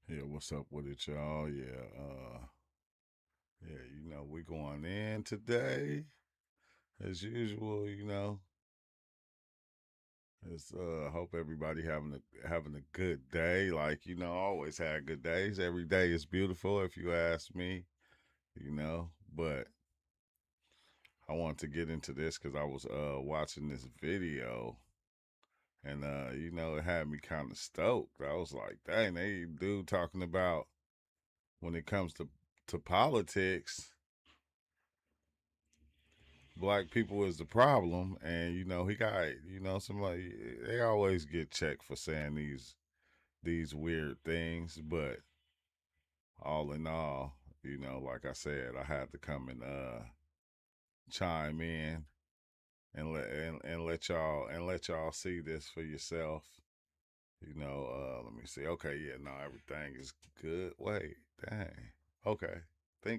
Yeah, what's up with it, y'all? Yeah, we going in today as usual. It's hope everybody having a good day. Like always had good days. Every day is beautiful, if you ask me. But I want to get into this because I was watching this video and it had me kind of stoked. I was like, dang, they dude talking about when it comes to politics black people is the problem, and he got somebody. They always get checked for saying these weird things, but all in all, like I said, I had to come and chime in and let y'all see this for yourself. Let me see. Okay, yeah, no, everything is good. Wait, dang. Okay. I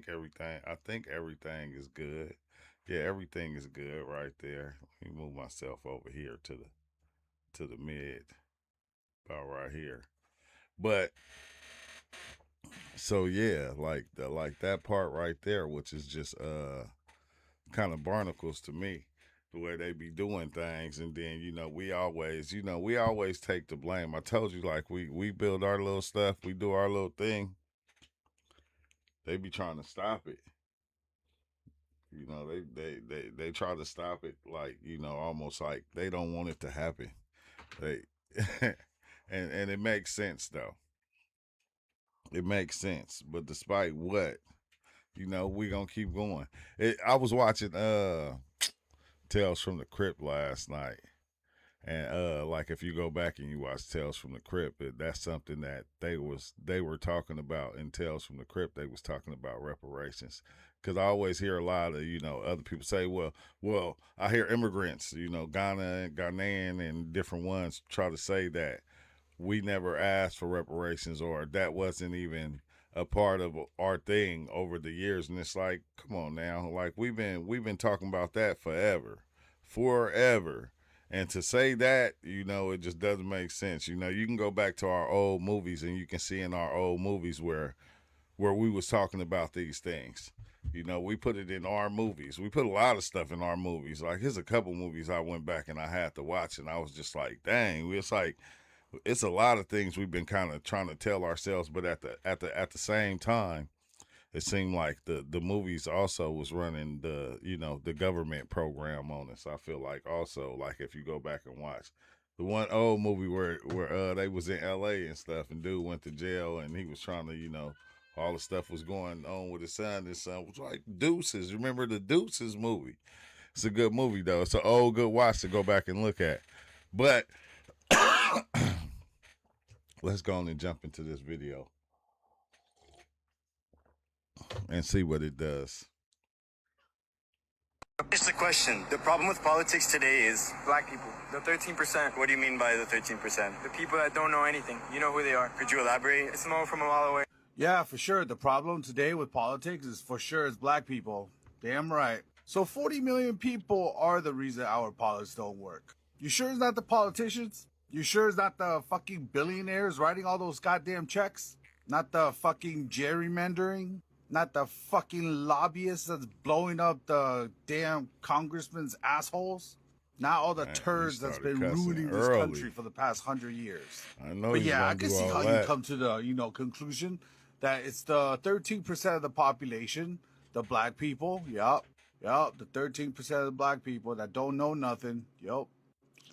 think everything is good. Yeah, everything is good right there. Let me move myself over here to the mid, about right here. But so yeah, like that part right there, which is just kind of barnacles to me, the way they be doing things, and then we always take the blame. I told you, like we build our little stuff, we do our little thing. They be trying to stop it. They try to stop it, like almost like they don't want it to happen. They and it makes sense though. It makes sense, but despite what, we gonna keep going. I was watching Tales from the Crypt last night. And like if you go back and you watch Tales from the Crypt, that's something that they were talking about in Tales from the Crypt. They was talking about reparations, because I always hear a lot of other people say, well, I hear immigrants, Ghanaian and different ones try to say that we never asked for reparations, or that wasn't even a part of our thing over the years. And it's like, come on now, like we've been talking about that forever. And to say that, it just doesn't make sense. You can go back to our old movies and you can see in our old movies where we was talking about these things. We put it in our movies. We put a lot of stuff in our movies. Like here's a couple movies I went back and I had to watch, and I was just like, dang, it's like it's a lot of things we've been kind of trying to tell ourselves, but at the same time, it seemed like the movies also was running the government program on us. I feel like also, like if you go back and watch the one old movie where they was in L.A. and stuff, and dude went to jail and he was trying to all the stuff was going on with his son. His son was like Deuces. Remember the Deuces movie? It's a good movie though. It's an old good watch to go back and look at. But let's go on and jump into this video and see what it does. Here's the question. The problem with politics today is Black people, the 13%. what do you mean by the 13%? The people that don't know anything. You know who they are. Could you elaborate? It's known from a mile away. Yeah, for sure. The problem today with politics is for sure is black people. Damn right. So 40 million people are the reason our politics don't work. You sure it's not the politicians? You sure it's not the fucking billionaires writing all those goddamn checks? Not the fucking gerrymandering? Not the fucking lobbyists that's blowing up the damn congressmen's assholes? Not all the Man, you turds that's started been cussing ruining this early. country for the past 100 years. I know But you yeah, I gonna can do see all how you that. come to the, conclusion that it's the 13% of the population, the black people. Yup. The 13% of the black people that don't know nothing. Yup.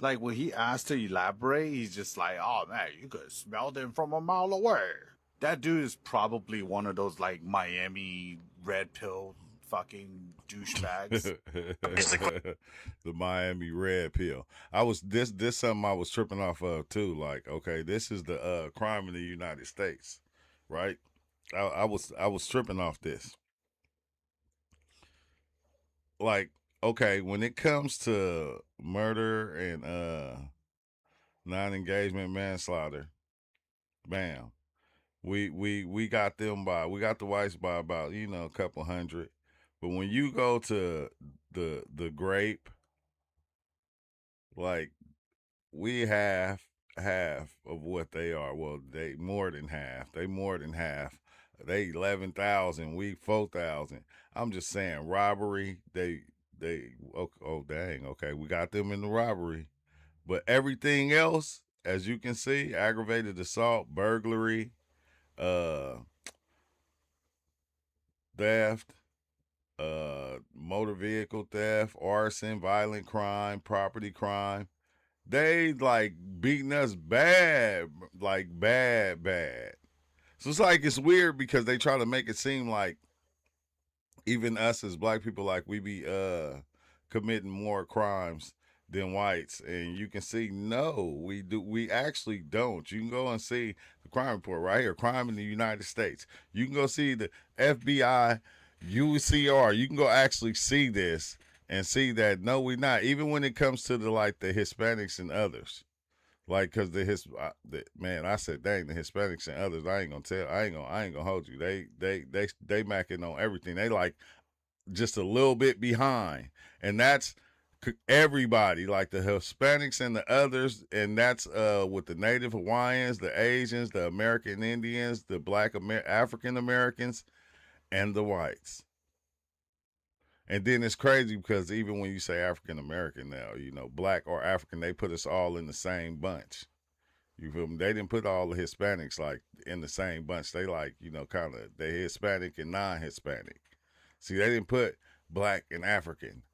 Like when he asked to elaborate, he's just like, oh man, you could smell them from a mile away. That dude is probably one of those like Miami red pill fucking douchebags. The Miami red pill. I was this something I was tripping off of too. Like, okay, this is the crime in the United States, right? I was tripping off this. Like, okay, when it comes to murder and non-engagement manslaughter, bam. We got the whites by about a couple hundred, but when you go to the grape, like we have half of what they are. Well, they more than half. They more than half. They 11,000. We 4,000. I'm just saying robbery. They oh dang. Okay, we got them in the robbery, but everything else, as you can see, aggravated assault, burglary, uh, theft, motor vehicle theft, arson, violent crime, property crime. They like beating us bad, like bad, bad. So it's like it's weird because they try to make it seem like even us as black people, like we be committing more crimes than whites, and you can see no, we actually don't. You can go and see the crime report right here, crime in the United States. You can go see the FBI, UCR. You can go actually see this and see that no, we not. Even when it comes to the like the Hispanics and others. Like, cause man, I said, dang, the Hispanics and others. I ain't gonna hold you. They macking on everything. They like just a little bit behind, and that's everybody, like the Hispanics and the others, and that's with the Native Hawaiians, the Asians, the American Indians, the Black African Americans, and the whites. And then it's crazy because even when you say African American now, you know, black or African, they put us all in the same bunch. You feel me? They didn't put all the Hispanics like in the same bunch. They like, you know, kind of they Hispanic and non-Hispanic. See, they didn't put black and African.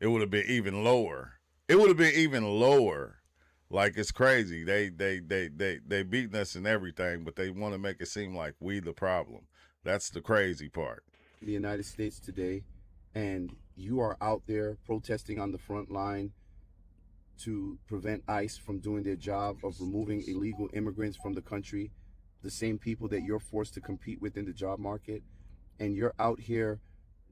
It would have been even lower. It would have been even lower. Like it's crazy. They beating us in everything, but they want to make it seem like we the problem. That's the crazy part. The United States today, and you are out there protesting on the front line to prevent ICE from doing their job of removing illegal immigrants from the country, the same people that you're forced to compete with in the job market, and you're out here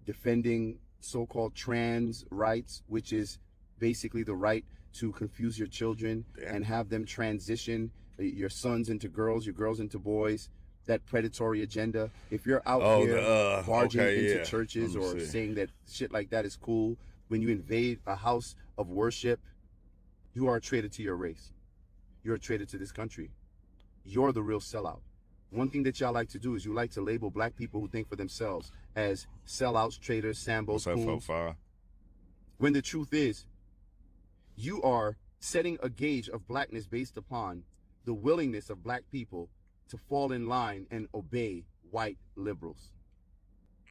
defending so-called trans rights, which is basically the right to confuse your children and have them transition your sons into girls, your girls into boys, that predatory agenda. If you're out here barging into churches or saying that shit like that is cool, when you invade a house of worship, you are a traitor to your race. You're a traitor to this country. You're the real sellout. One thing that y'all like to do is you like to label black people who think for themselves as sellouts, traitors, sambos, coons. When the truth is, you are setting a gauge of blackness based upon the willingness of black people to fall in line and obey white liberals.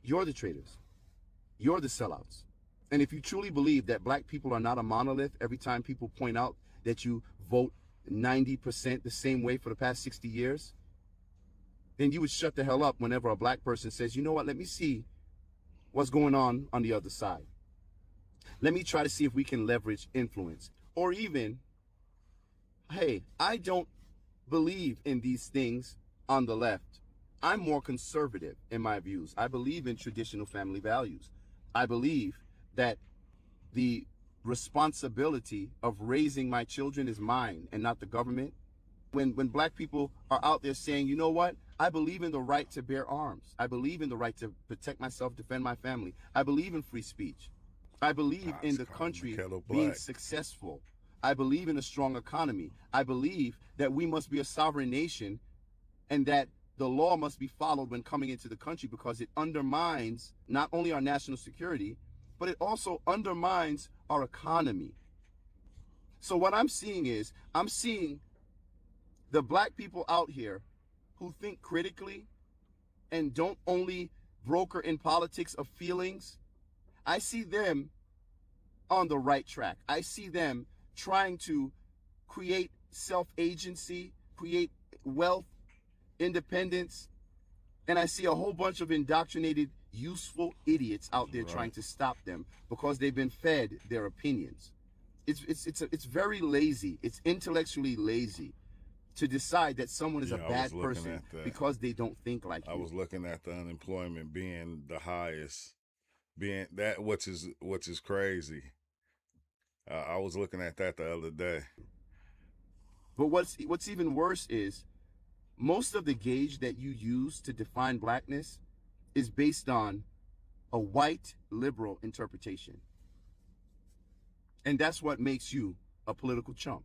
You're the traitors. You're the sellouts. And if you truly believe that black people are not a monolith, every time people point out that you vote 90% the same way for the past 60 years, then you would shut the hell up whenever a black person says, you know what, let me see what's going on the other side. Let me try to see if we can leverage influence. Or even, hey, I don't believe in these things on the left. I'm more conservative in my views. I believe in traditional family values. I believe that the responsibility of raising my children is mine and not the government. When black people are out there saying, you know what, I believe in the right to bear arms. I believe in the right to protect myself, defend my family. I believe in free speech. I believe in the country being successful. I believe in a strong economy. I believe that we must be a sovereign nation and that the law must be followed when coming into the country, because it undermines not only our national security, but it also undermines our economy. So what I'm seeing is, I'm seeing the black people out here who think critically and don't only broker in politics of feelings. I see them on the right track. I see them trying to create self-agency, create wealth, independence, and I see a whole bunch of indoctrinated, useful idiots out there trying to stop them because they've been fed their opinions. It's very lazy. It's intellectually lazy to decide that someone is a bad person because they don't think like you. I was looking at the unemployment being the highest, being that which is crazy. I was looking at that the other day. But what's even worse is most of the gauge that you use to define blackness is based on a white liberal interpretation. And that's what makes you a political chump.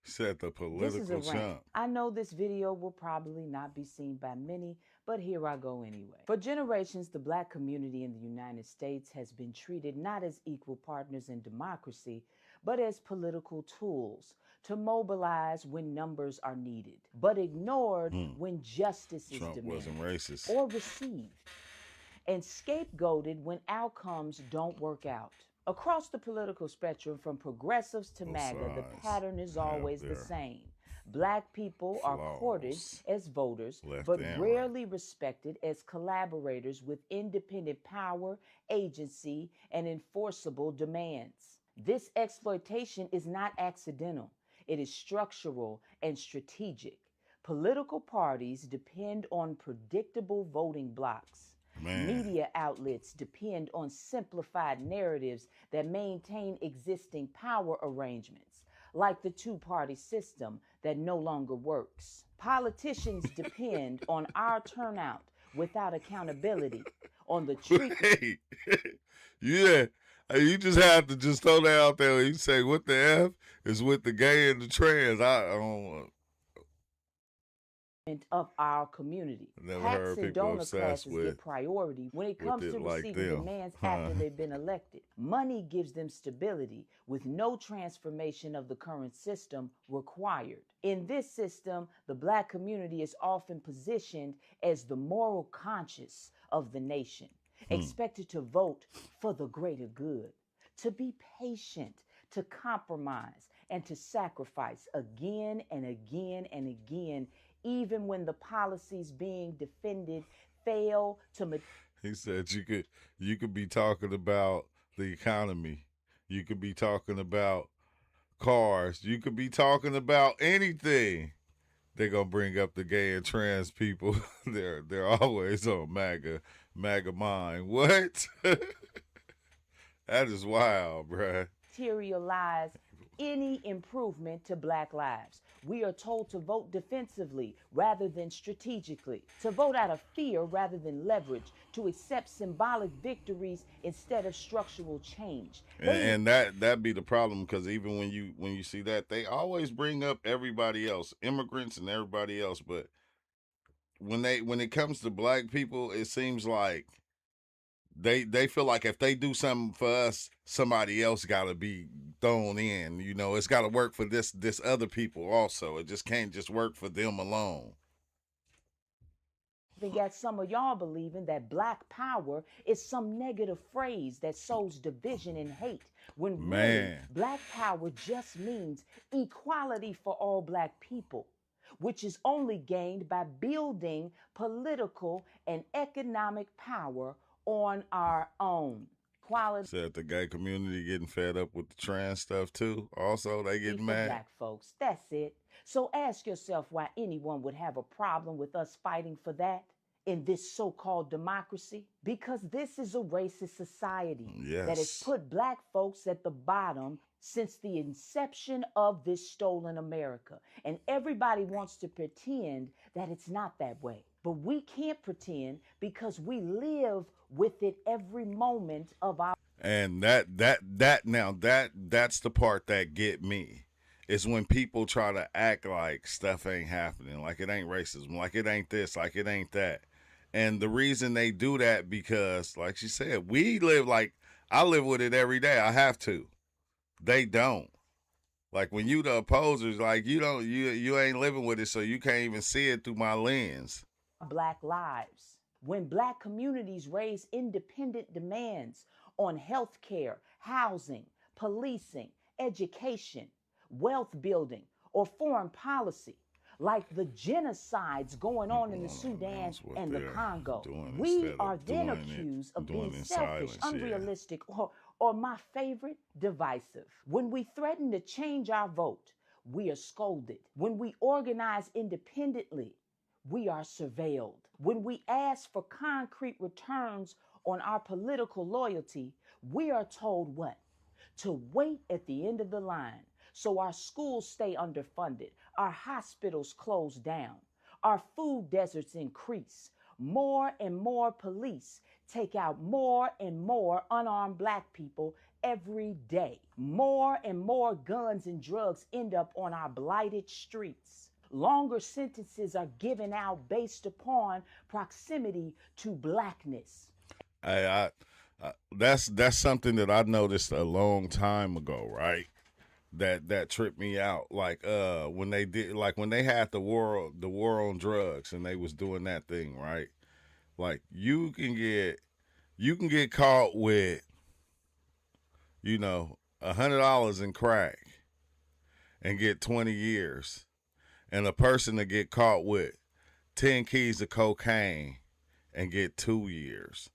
Said the This is a political rant. chump. I know this video will probably not be seen by many, but here I go anyway. For generations, the Black community in the United States has been treated not as equal partners in democracy, but as political tools to mobilize when numbers are needed, but ignored when justice is Trump wasn't demanded racist. or received, and scapegoated when outcomes don't work out. Across the political spectrum, from progressives to Both MAGA, the sides pattern is have always the their same. Black people are courted flaws, as voters, left but and right. rarely respected as collaborators with independent power, agency, and enforceable demands. This exploitation is not accidental. It is structural and strategic. Political parties depend on predictable voting blocks. Man. Media outlets depend on simplified narratives that maintain existing power arrangements, like the two-party system that no longer works. Politicians depend on our turnout without accountability, on the treatment. Hey, yeah. Hey, you just have to just throw that out there. You say, what the F is with the gay and the trans? I don't Of our community. never Tax heard and people donor obsessed classes with get priority when it comes it to like receiving them. demands after they've been elected. Money gives them stability with no transformation of the current system required. In this system, the Black community is often positioned as the moral conscience of the nation, expected to vote for the greater good, to be patient, to compromise, and to sacrifice again and again and again, even when the policies being defended fail to. He said you could be talking about the economy. You could be talking about cars. You could be talking about anything. They're gonna bring up the gay and trans people. they're always on MAGA mind. What? That is wild, bruh. Materialize any improvement to Black lives. We are told to vote defensively rather than strategically, to vote out of fear rather than leverage, to accept symbolic victories instead of structural change. And that be the problem, because even when you see that, they always bring up everybody else, immigrants and everybody else, but when it comes to Black people, it seems like they feel like if they do something for us, somebody else got to be thrown in. You know, it's got to work for this other people also. It just can't just work for them alone. Even got some of y'all believing that Black power is some negative phrase that sows division and hate, when really Black power just means equality for all Black people, which is only gained by building political and economic power on our own. Quality. Said the gay community getting fed up with the trans stuff too. Also, they getting for mad. Black folks. That's it. So ask yourself why anyone would have a problem with us fighting for that in this so-called democracy. Because this is a racist society that has put Black folks at the bottom since the inception of this stolen America. And everybody wants to pretend that it's not that way. But we can't pretend, because we live with it every moment of our. And that's the part that get me, is when people try to act like stuff ain't happening, like it ain't racism, like it ain't this, like it ain't that. And the reason they do that, because like she said, I live with it every day. I have to. They don't. Like when you the opposers, like you ain't living with it, so you can't even see it through my lens. Black lives. When Black communities raise independent demands on health care, housing, policing, education, wealth building, or foreign policy, like the genocides going on in the Sudan and the Congo, we are then accused of being selfish, unrealistic, or my favorite, divisive. When we threaten to change our vote, we are scolded. When we organize independently, we are surveilled. When we ask for concrete returns on our political loyalty, we are told what? To wait at the end of the line. So our schools stay underfunded, our hospitals close down, our food deserts increase, more and more police take out more and more unarmed Black people every day. More and more guns and drugs end up on our blighted streets. Longer sentences are given out based upon proximity to blackness. That's something that I noticed a long time ago, right? That tripped me out. Like when they did, like when they had the war on drugs, and they was doing that thing, right? Like you can get caught with $100 in crack and get 20 years, and a person to get caught with 10 keys of cocaine and get 2 years.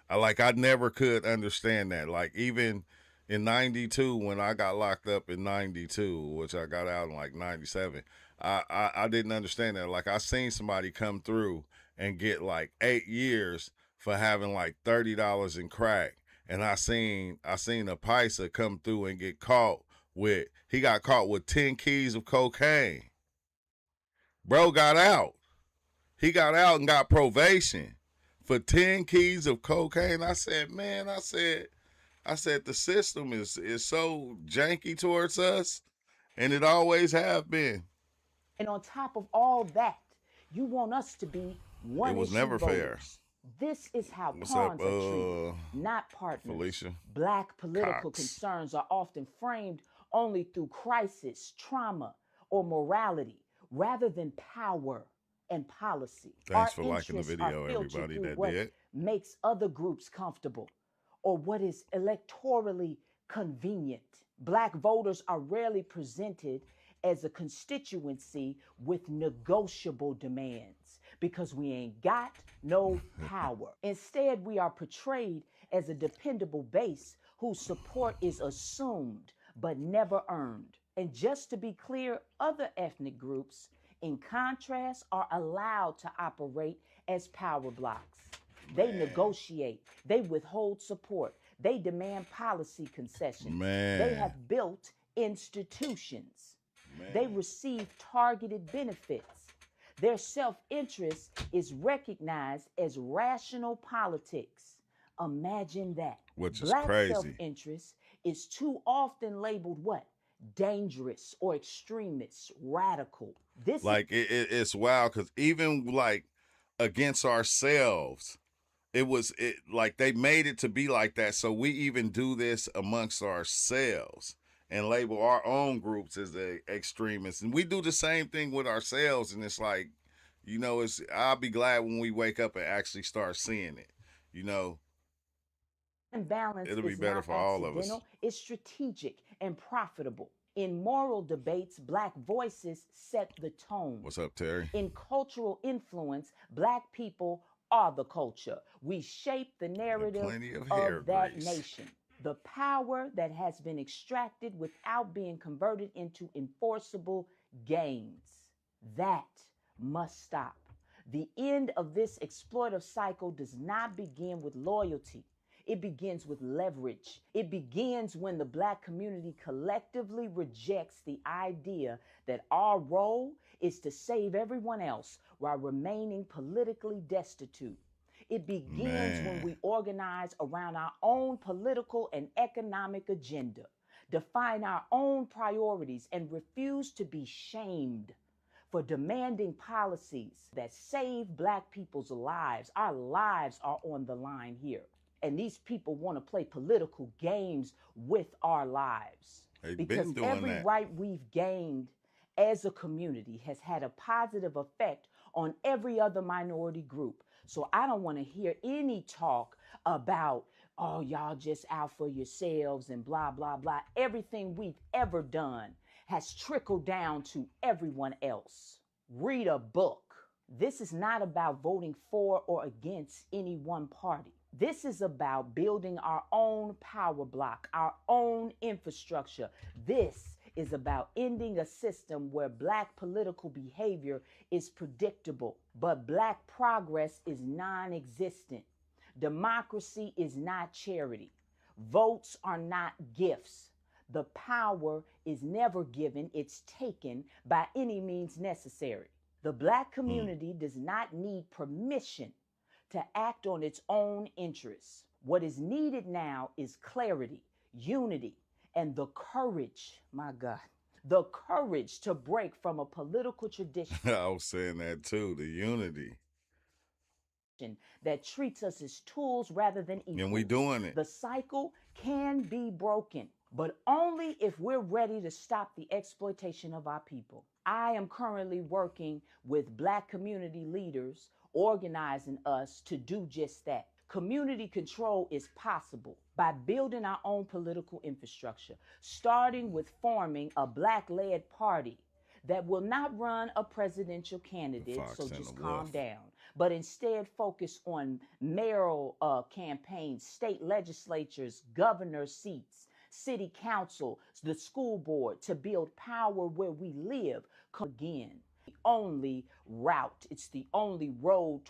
I never could understand that. Like even in '92 when I got locked up in '92, which I got out in like '97, I didn't understand that. Like I seen somebody come through and get like 8 years for having like $30 in crack, and I seen a paisa come through and get caught with he got caught with 10 keys of cocaine. Bro got out. He got out and got probation for 10 keys of cocaine. I said, man, I said the system is so janky towards us, and it always have been. And on top of all that, you want us to be It one was issue never fair. voters. This is how What's up, pawns are treated, not partners. Felicia? Black political Cox. concerns are often framed only through crisis, trauma, or morality, rather than power and policy. Thanks Our for liking the interests video, are filtered everybody through that what did. makes other groups comfortable or what is electorally convenient. Black voters are rarely presented as a constituency with negotiable demands because we ain't got no power. Instead, we are portrayed as a dependable base whose support is assumed but never earned. And just to be clear, other ethnic groups, in contrast, are allowed to operate as power blocks. They negotiate, they withhold support, they demand policy concessions. They Man. have built institutions. They receive targeted benefits. Their self-interest is recognized as rational politics. Imagine that. Which is Black crazy. self-interest is too often labeled what? Dangerous or extremist, radical. This Like it's wild because even like against ourselves, it like they made it to be like that. So we even do this amongst ourselves and label our own groups as the extremists, and we do the same thing with ourselves. And it's like, I'll be glad when we wake up and actually start seeing it. You know, imbalance It'll be is better not for all of us. accidental, it's strategic and profitable. In moral debates, Black voices set the tone. What's up, Terry? In cultural influence, Black people are the culture. We shape the narrative plenty of hair that grease. nation. The power that has been extracted without being converted into enforceable gains. That must stop. The end of this exploitive cycle does not begin with loyalty. It begins with leverage. It begins when the Black community collectively rejects the idea that our role is to save everyone else while remaining politically destitute. It begins when we organize around our own political and economic agenda, define our own priorities, and refuse to be shamed for demanding policies that save Black people's lives. Our lives are on the line here. And these people want to play political games with our lives. They've Because been doing every that. right we've gained as a community has had a positive effect on every other minority group. So I don't want to hear any talk about, oh, y'all just out for yourselves and blah, blah, blah. Everything we've ever done has trickled down to everyone else. Read a book. This is not about voting for or against any one party. This is about building our own power block, our own infrastructure. This is about ending a system where Black political behavior is predictable, but Black progress is non-existent. Democracy is not charity. Votes are not gifts. The power is never given, it's taken by any means necessary. The Black community does not need permission to act on its own interests. What is needed now is clarity, unity, and the courage, my God, the courage to break from a political tradition I was saying that too, the unity. that treats us as tools rather than And we equals. doing it. The cycle can be broken, but only if we're ready to stop the exploitation of our people. I am currently working with Black community leaders, organizing us to do just that. Community control is possible by building our own political infrastructure, starting with forming a Black-led party that will not run a presidential candidate, Fox so and just the calm wolf. down, but instead focus on mayoral campaigns, state legislatures, governor seats, city council, the school board, to build power where we live. Again, the only route, it's the only road,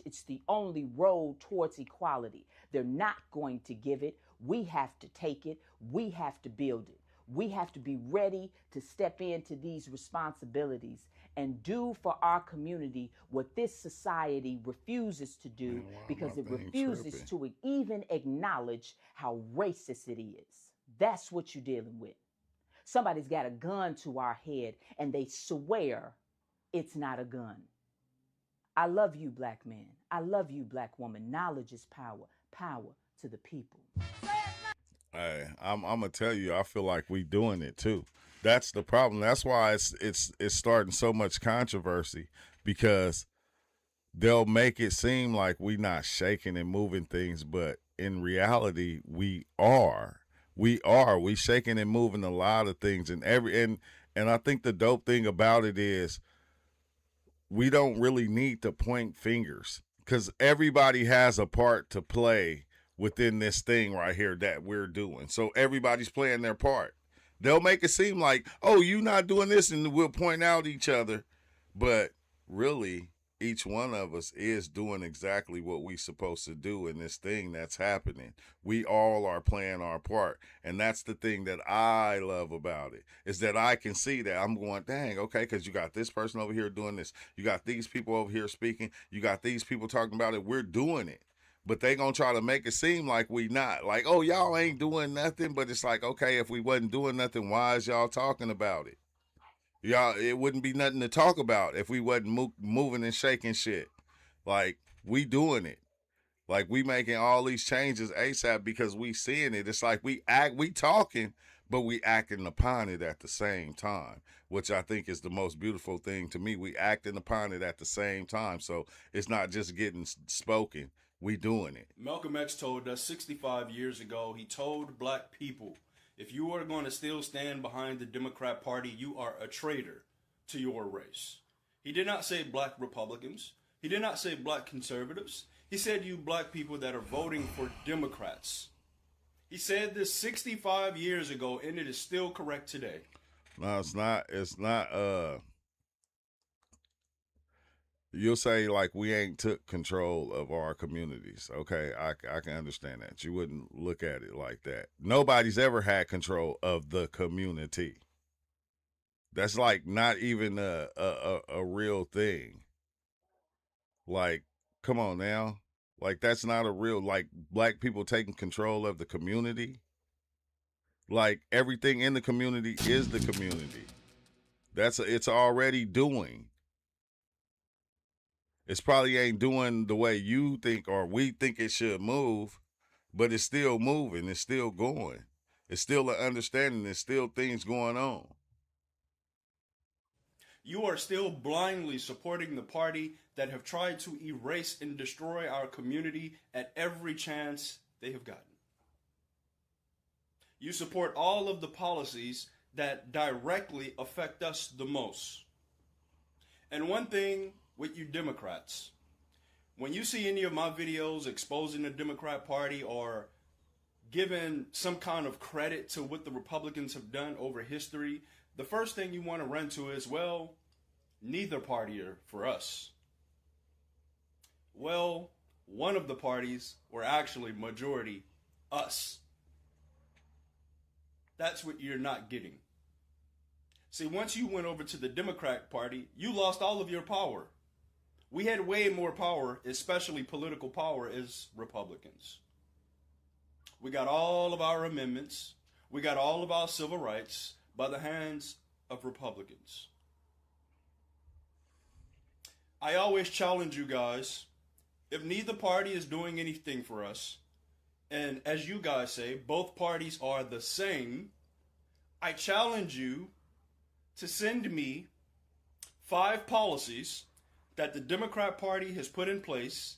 it's the only road towards equality. They're not going to give it. We have to take it. We have to build it. We have to be ready to step into these responsibilities and do for our community what this society refuses to do, Man, why because my it thing refuses tripping? to even acknowledge how racist it is. That's what you're dealing with. Somebody's got a gun to our head and they swear it's not a gun. I love you, Black man. I love you, Black woman. Knowledge is power. Power to the people. Hey, I'm gonna tell you, I feel like we doing it too. That's the problem. That's why it's starting so much controversy, because they'll make it seem like we not shaking and moving things, but in reality, we are. We are. We shaking and moving a lot of things, and I think the dope thing about it is we don't really need to point fingers, because everybody has a part to play within this thing right here that we're doing. So everybody's playing their part. They'll make it seem like, oh, you not doing this, and we'll point out each other. But really, each one of us is doing exactly what we supposed to do in this thing that's happening. We all are playing our part. And that's the thing that I love about it, is that I can see that I'm going, dang, okay, because you got this person over here doing this. You got these people over here speaking. You got these people talking about it. We're doing it. But they gonna try to make it seem like we not. Like, oh, y'all ain't doing nothing. But it's like, okay, if we wasn't doing nothing, why is y'all talking about it? Y'all, it wouldn't be nothing to talk about if we wasn't moving and shaking shit. Like, we doing it. Like, we making all these changes ASAP because we seeing it. It's like we talking, but we acting upon it at the same time, which I think is the most beautiful thing to me. We acting upon it at the same time. So it's not just getting spoken. We doing it. Malcolm X told us 65 years ago, he told Black people, if you are going to still stand behind the Democrat Party, you are a traitor to your race. He did not say Black Republicans. He did not say Black conservatives. He said you Black people that are voting for Democrats. He said this 65 years ago, and it is still correct today. No, it's not. It's not. You'll say like we ain't took control of our communities. Okay, I can understand that. You wouldn't look at it like that. Nobody's ever had control of the community. That's like not even a real thing. Like, come on now. Like, that's not a real, like, Black people taking control of the community. Like, everything in the community is the community. It's already doing. It's probably ain't doing the way you think or we think it should move, but it's still moving. It's still going. It's still an understanding. There's still things going on. You are still blindly supporting the party that have tried to erase and destroy our community at every chance they have gotten. You support all of the policies that directly affect us the most. And one thing with you Democrats, when you see any of my videos exposing the Democrat Party or giving some kind of credit to what the Republicans have done over history, the first thing you want to run to is, well, neither party are for us. Well, one of the parties were actually majority us. That's what you're not getting. See, once you went over to the Democrat Party, you lost all of your power. We had way more power, especially political power, as Republicans. We got all of our amendments. We got all of our civil rights by the hands of Republicans. I always challenge you guys, if neither party is doing anything for us, and as you guys say, both parties are the same, I challenge you to send me 5 policies that the Democrat Party has put in place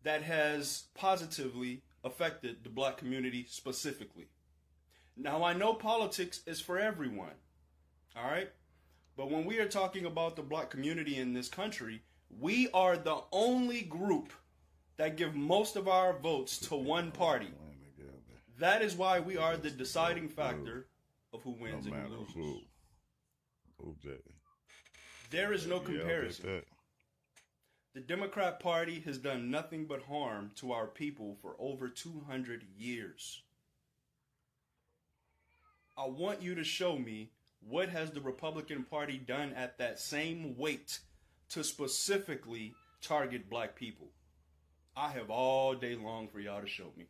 that has positively affected the black community specifically. Now, I know politics is for everyone, all right? But when we are talking about the black community in this country, we are the only group that give most of our votes to one party. That is why we are the deciding factor of who wins and who loses. There is no comparison. The Democrat Party has done nothing but harm to our people for over 200 years. I want you to show me what has the Republican Party done at that same weight to specifically target black people. I have all day long for y'all to show me.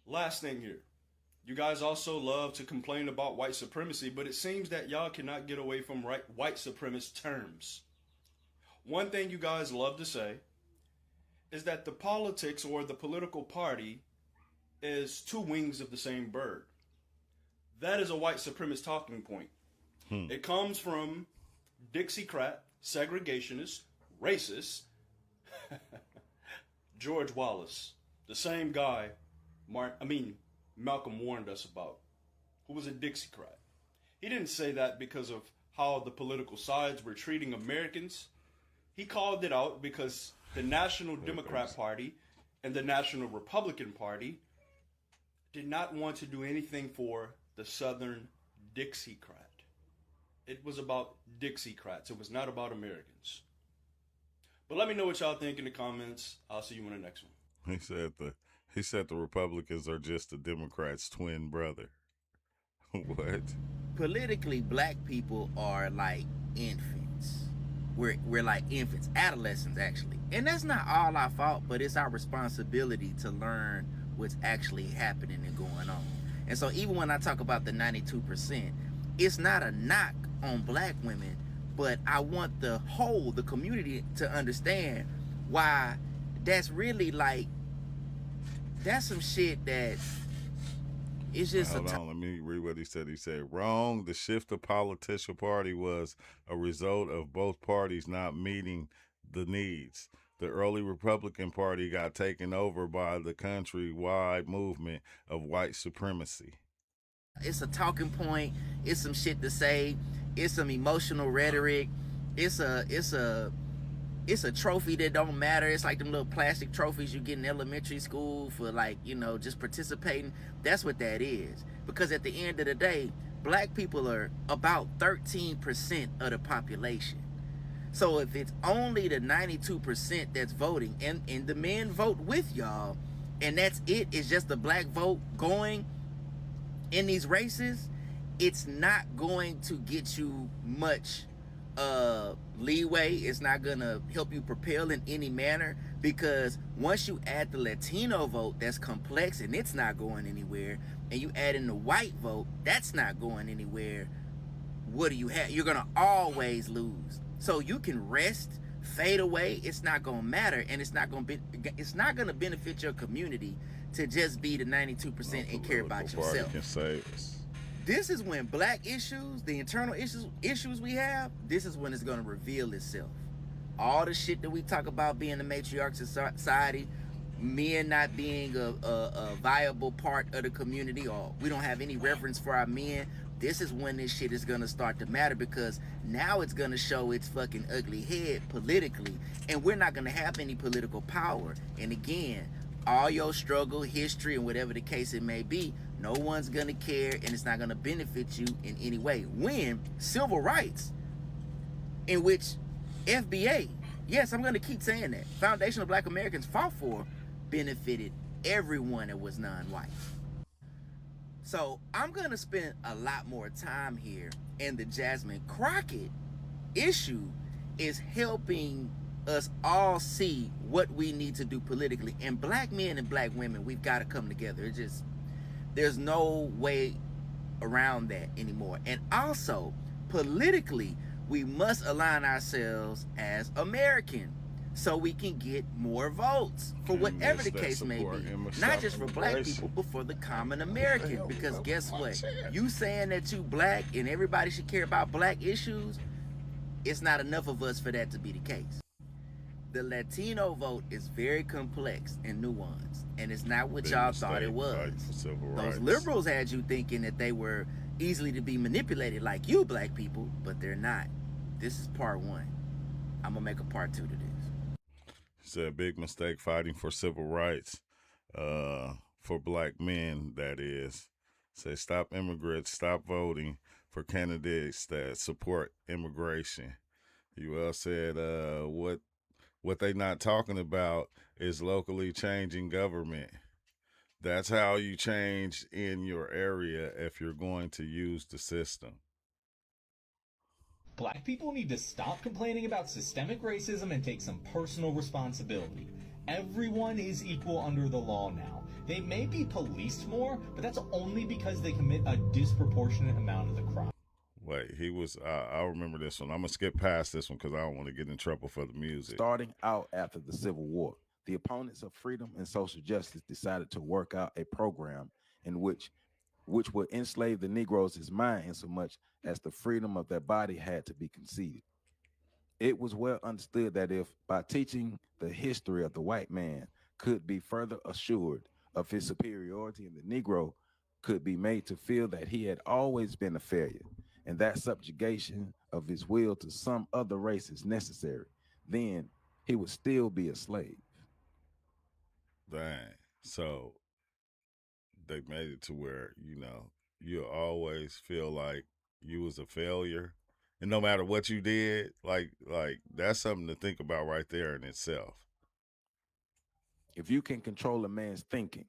Last thing here. You guys also love to complain about white supremacy, but it seems that y'all cannot get away from white supremacist terms. One thing you guys love to say is that the politics or the political party is 2 wings of the same bird. That is a white supremacist talking point. It comes from Dixiecrat, segregationist, racist, George Wallace, the same guy Malcolm warned us about, who was a Dixiecrat. He didn't say that because of how the political sides were treating Americans. He called it out because the National Democrat Party and the National Republican Party did not want to do anything for the Southern Dixiecrat. It was about Dixiecrats. It was not about Americans. But let me know what y'all think in the comments. I'll see you in the next one. He said the Republicans are just the Democrats' twin brother. What? Politically, black people are like infants. We're like infants, adolescents actually. And that's not all our fault, but it's our responsibility to learn what's actually happening and going on. And so even when I talk about the 92%, it's not a knock on black women, but I want the community to understand why that's really like, that's some shit that it's just Hold on, let me read what he said. He said, wrong. The shift of political party was a result of both parties not meeting the needs. The early Republican Party got taken over by the countrywide movement of white supremacy. It's a talking point. It's some shit to say. It's some emotional rhetoric. It's a trophy that don't matter. It's like them little plastic trophies you get in elementary school for, like, you know, just participating. That's what that is. Because at the end of the day, black people are about 13% of the population. So if it's only the 92% that's voting, and the men vote with y'all, and that's it, it's just the black vote going in these races, it's not going to get you much leeway. It's not gonna help you propel in any manner, because once you add the Latino vote, that's complex and it's not going anywhere, and you add in the white vote, that's not going anywhere, what do you have? You're gonna always lose. So you can rest, fade away, it's not gonna matter, and it's not gonna benefit your community to just be the 92% and care about yourself. Can save us. This is when black issues, the internal issues we have, this is when it's going to reveal itself. All the shit that we talk about being the matriarch society, men not being a viable part of the community, or we don't have any reverence for our men, this is when this shit is going to start to matter, because now it's going to show its fucking ugly head politically, and we're not going to have any political power. And again, all your struggle, history, and whatever the case it may be, no one's gonna care, and it's not gonna benefit you in any way. When civil rights, in which FBA, yes, I'm gonna keep saying that, Foundation of Black Americans fought for, benefited everyone that was non-white. So I'm gonna spend a lot more time here, and the Jasmine Crockett issue is helping us all see what we need to do politically. And black men and black women, we've got to come together. It just, there's no way around that anymore. And also, politically, we must align ourselves as American so we can get more votes for whatever the case may be. Not just for black people, but for the common American. Because guess what? You saying that you black and everybody should care about black issues, it's not enough of us for that to be the case. The Latino vote is very complex and nuanced, and it's not what y'all thought it was. Those liberals had you thinking that they were easily to be manipulated like you black people, but they're not. This is part one. I'm gonna make a part 2 to this. It's a big mistake fighting for civil rights, for black men, that is. Say, stop immigrants, stop voting for candidates that support immigration. You said, what they not talking about is locally changing government. That's how you change in your area if you're going to use the system. Black people need to stop complaining about systemic racism and take some personal responsibility. Everyone is equal under the law now. They may be policed more, but that's only because they commit a disproportionate amount of the crime. Wait, he was, I remember this one. I'm going to skip past this one because I don't want to get in trouble for the music. Starting out after the Civil War, the opponents of freedom and social justice decided to work out a program in which would enslave the Negroes' mind in so much as the freedom of their body had to be conceded. It was well understood that if, by teaching the history of the white man, could be further assured of his superiority, and the Negro could be made to feel that he had always been a failure, and that subjugation of his will to some other race is necessary, then he would still be a slave. Dang. So they made it to where, you always feel like you was a failure. And no matter what you did, like that's something to think about right there in itself. If you can control a man's thinking,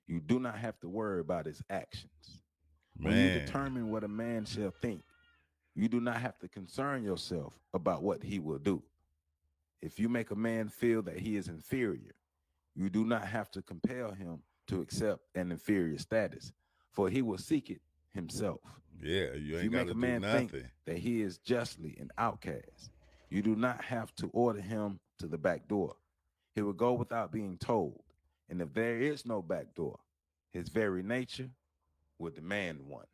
you do not have to worry about his actions. When you determine what a man shall think, you do not have to concern yourself about what he will do. If you make a man feel that he is inferior, you do not have to compel him to accept an inferior status, for he will seek it himself. Yeah, you ain't If you got make to a do man nothing. think that he is justly an outcast, you do not have to order him to the back door. He will go without being told. And if there is no back door, his very nature will demand one.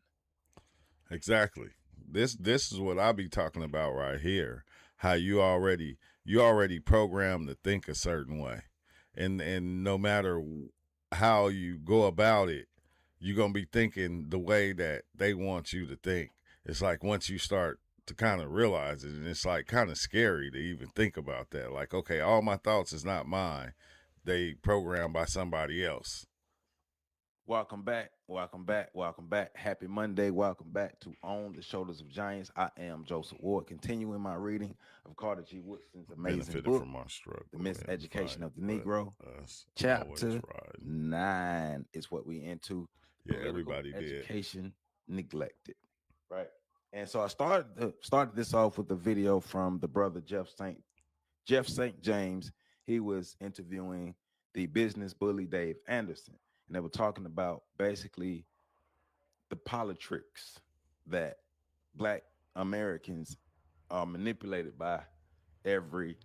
Exactly. This is what I be talking about right here. How you already programmed to think a certain way. And no matter how you go about it, you're going to be thinking the way that they want you to think. It's like once you start to kind of realize it, and it's like kind of scary to even think about that. Like, okay, all my thoughts is not mine. They programmed by somebody else. Welcome back. Happy Monday. Welcome back to On the Shoulders of Giants. I am Joseph Ward, continuing my reading of Carter G. Woodson's amazing book, from our struggle, The Miseducation of the Negro. Chapter 9 is what we into. Yeah, everybody education neglected. Right. And so I started this off with a video from the brother Jeff St. James. He was interviewing the business bully Dave Anderson, and they were talking about basically the politics that Black Americans are manipulated by every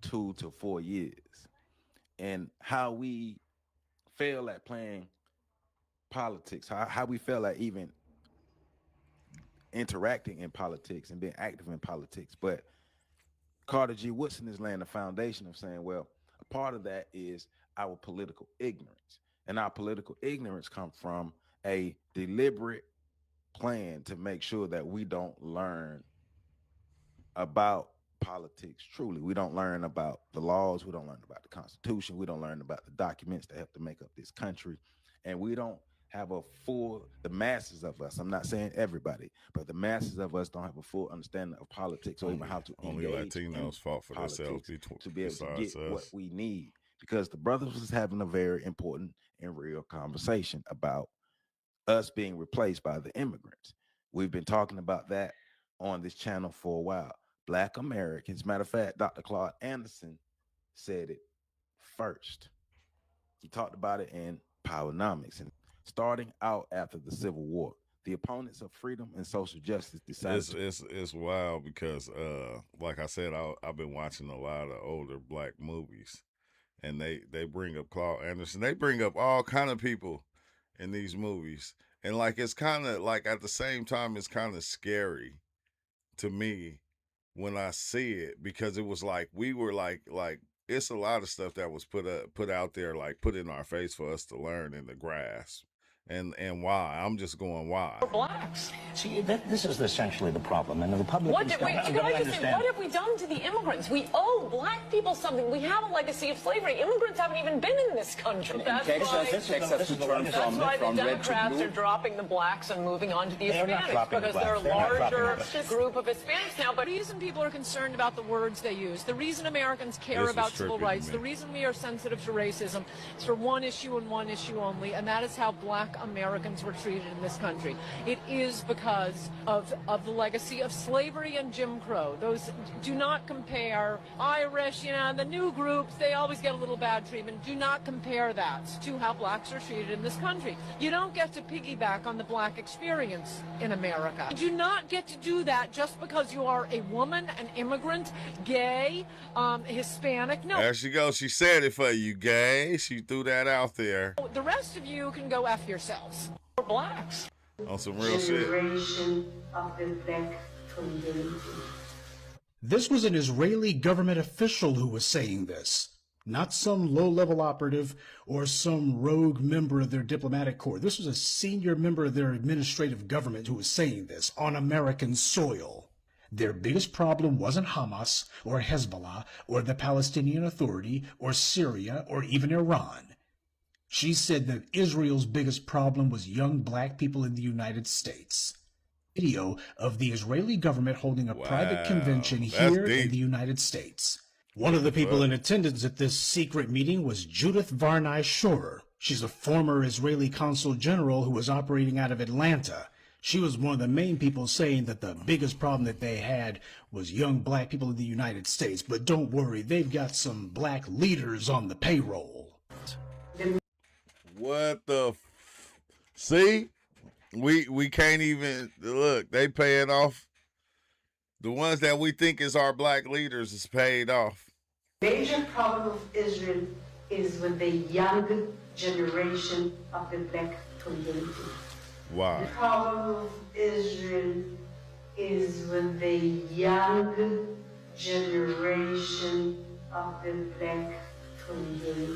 2 to 4 years, and how we fail at playing politics, how we fail at even interacting in politics and being active in politics. But Carter G. Woodson is laying the foundation of saying, well, a part of that is our political ignorance. And our political ignorance comes from a deliberate plan to make sure that we don't learn about politics truly. We don't learn about the laws. We don't learn about the Constitution. We don't learn about the documents that help to make up this country. And we don't have the masses of us, I'm not saying everybody, but the masses of us don't have a full understanding of politics or even how to only Latinos fought for themselves to be able to get what we need. Because the brothers was having a very important and real conversation about us being replaced by the immigrants. We've been talking about that on this channel for a while. Black Americans. Matter of fact, Dr. Claude Anderson said it first. He talked about it in Powernomics, and starting out after the Civil War, the opponents of freedom and social justice decided It's wild because like I said, I've been watching a lot of older black movies, and they bring up Claude Anderson. They bring up all kind of people in these movies, and like it's kind of like at the same time it's kind of scary to me when I see it, because it was like we were like it's a lot of stuff that was put out there, like put in our face for us to learn and to grasp. And why? I'm just going why. For blacks. See, this is essentially the problem, and the Republicans Can I just say, what have we done to the immigrants? We owe black people something. We have a legacy of slavery. Immigrants haven't even been in this country. That's why the Democrats are dropping the blacks and moving on to the Hispanics, because they're a larger group of Hispanics now. But The reason people are concerned about the words they use, the reason Americans care about civil rights, the reason we are sensitive to racism is for one issue and one issue only, and that is how black Americans were treated in this country. It is because of the legacy of slavery and Jim Crow. Those do not compare. Irish, the new groups, they always get a little bad treatment. Do not compare that to how blacks are treated in this country. You don't get to piggyback on the black experience in America. You do not get to do that just because you are a woman, an immigrant, gay, Hispanic. No. There she goes. She said it for you, gay. She threw that out there. The rest of you can go F yourselves. For blacks. On some real shit. Of the black community. This was an Israeli government official who was saying this, not some low-level operative or some rogue member of their diplomatic corps. This was a senior member of their administrative government who was saying this on American soil. Their biggest problem wasn't Hamas or Hezbollah or the Palestinian Authority or Syria or even Iran. She said that Israel's biggest problem was young black people in the United States. Video of the Israeli government holding a private convention here in the United States. One of the people in attendance at this secret meeting was Judith Varney Shorer. She's a former Israeli consul general who was operating out of Atlanta. She was one of the main people saying that the biggest problem that they had was young black people in the United States. But don't worry, they've got some black leaders on the payroll. What the see? We can't even look. They paying off. The ones that we think is our black leaders is paid off. Major problem of Israel is with the young generation of the black community. Why? The problem of Israel is with the young generation of the black community.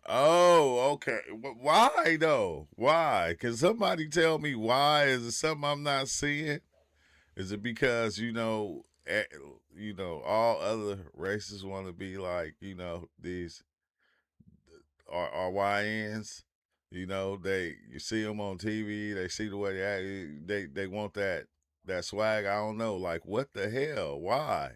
Oh, okay. Why though? Why? Can somebody tell me why? Is it something I'm not seeing? Is it because all other races want to be like these RYNs? You see them on TV. They see the way they act. They want that swag. I don't know. Like, what the hell? Why?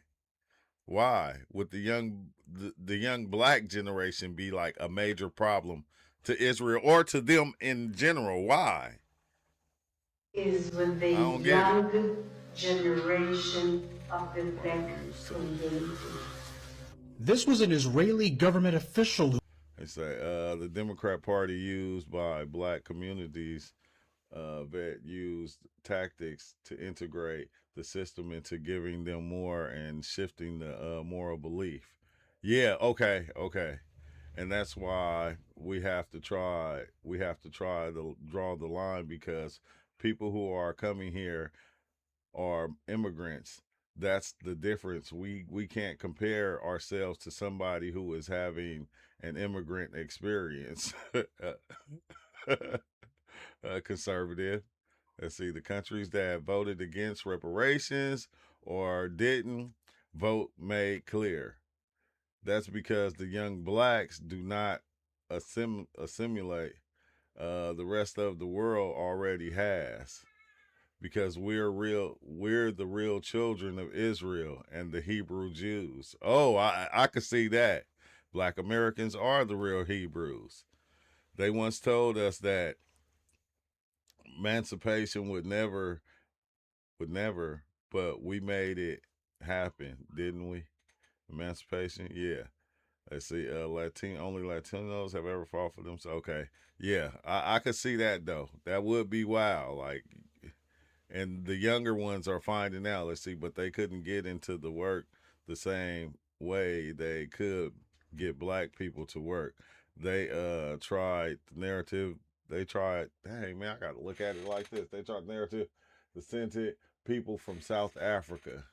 Why would the young black generation be like a major problem to Israel or to them in general? Why? Is when the young generation of the black community. This was an Israeli government official who They say the Democrat Party used by black communities that used tactics to integrate the system into giving them more and shifting the moral belief. Yeah, okay. And that's why we have to try to draw the line, because people who are coming here are immigrants. That's the difference. We can't compare ourselves to somebody who is having an immigrant experience. Conservative. Let's see, the countries that voted against reparations or didn't vote made clear. That's because the young blacks do not assimilate. The rest of the world already has. Because we're the real children of Israel and the Hebrew Jews. Oh, I could see that. Black Americans are the real Hebrews. They once told us that emancipation would never but we made it happen, didn't we? Emancipation, yeah. Let's see, only Latinos have ever fought for themselves. Okay, yeah, I could see that though. That would be wild. Like, and the younger ones are finding out. Let's see, but they couldn't get into the work the same way they could get black people to work. They tried the narrative. They tried. Dang man, I got to look at it like this. They tried narrative. The scented people from South Africa.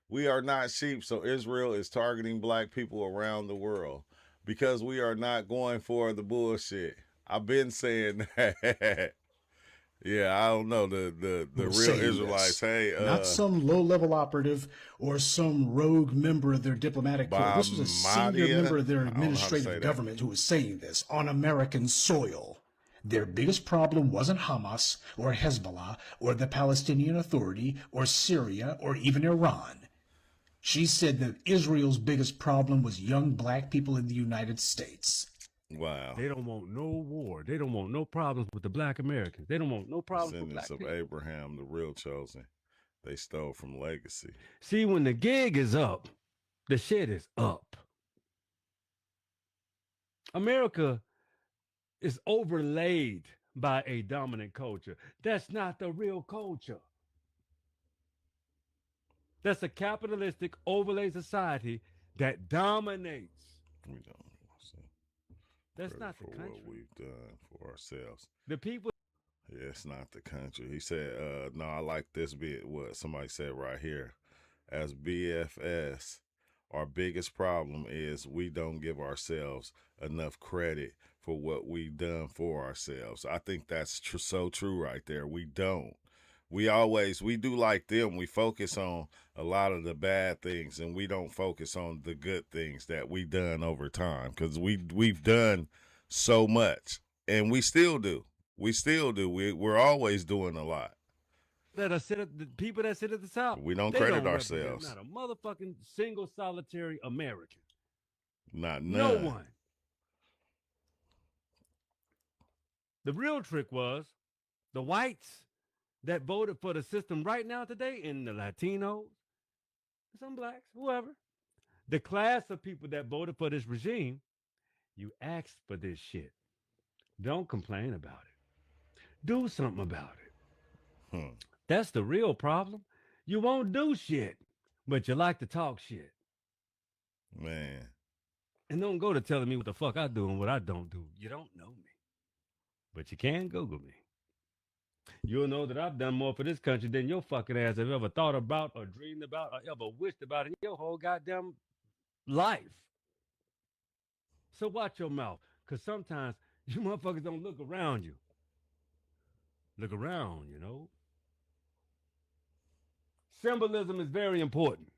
We are not sheep, so Israel is targeting black people around the world because we are not going for the bullshit. I've been saying that. Yeah, I don't know the real Israelites. Hey, not some low-level operative or some rogue member of their diplomatic corps. This was a senior member of their administrative government who was saying this on American soil. Their biggest problem wasn't Hamas or Hezbollah or the Palestinian Authority or Syria or even Iran. She said that Israel's biggest problem was young black people in the United States. Wow. They don't want no war. They don't want no problems with the black Americans. They don't want no problems with black people. Abraham, the real chosen. They stole from legacy. See, when the gig is up, the shit is up. America is overlaid by a dominant culture. That's not the real culture. That's a capitalistic overlay society that dominates. We don't see. That's not the country. What we've done for ourselves. The people. Yeah, it's not the country. He said, no, I like this bit. What somebody said right here. As BFS, our biggest problem is we don't give ourselves enough credit for what we've done for ourselves. I think that's so true right there. We don't. We do like them. We focus on a lot of the bad things, and we don't focus on the good things that we done over time, because we've done so much, and we still do. We're always doing a lot. The people that sit at the top. We don't credit ourselves. Not a motherfucking single solitary American. Not none. No one. The real trick was the whites that voted for the system right now today, and the Latinos, some blacks, whoever, the class of people that voted for this regime, you asked for this shit. Don't complain about it. Do something about it. That's the real problem. You won't do shit, but you like to talk shit. Man. And don't go to telling me what the fuck I do and what I don't do. You don't know me. But you can Google me. You'll know that I've done more for this country than your fucking ass have ever thought about or dreamed about or ever wished about in your whole goddamn life. So watch your mouth, because sometimes you motherfuckers don't look around you. Look around, you know. Symbolism is very important.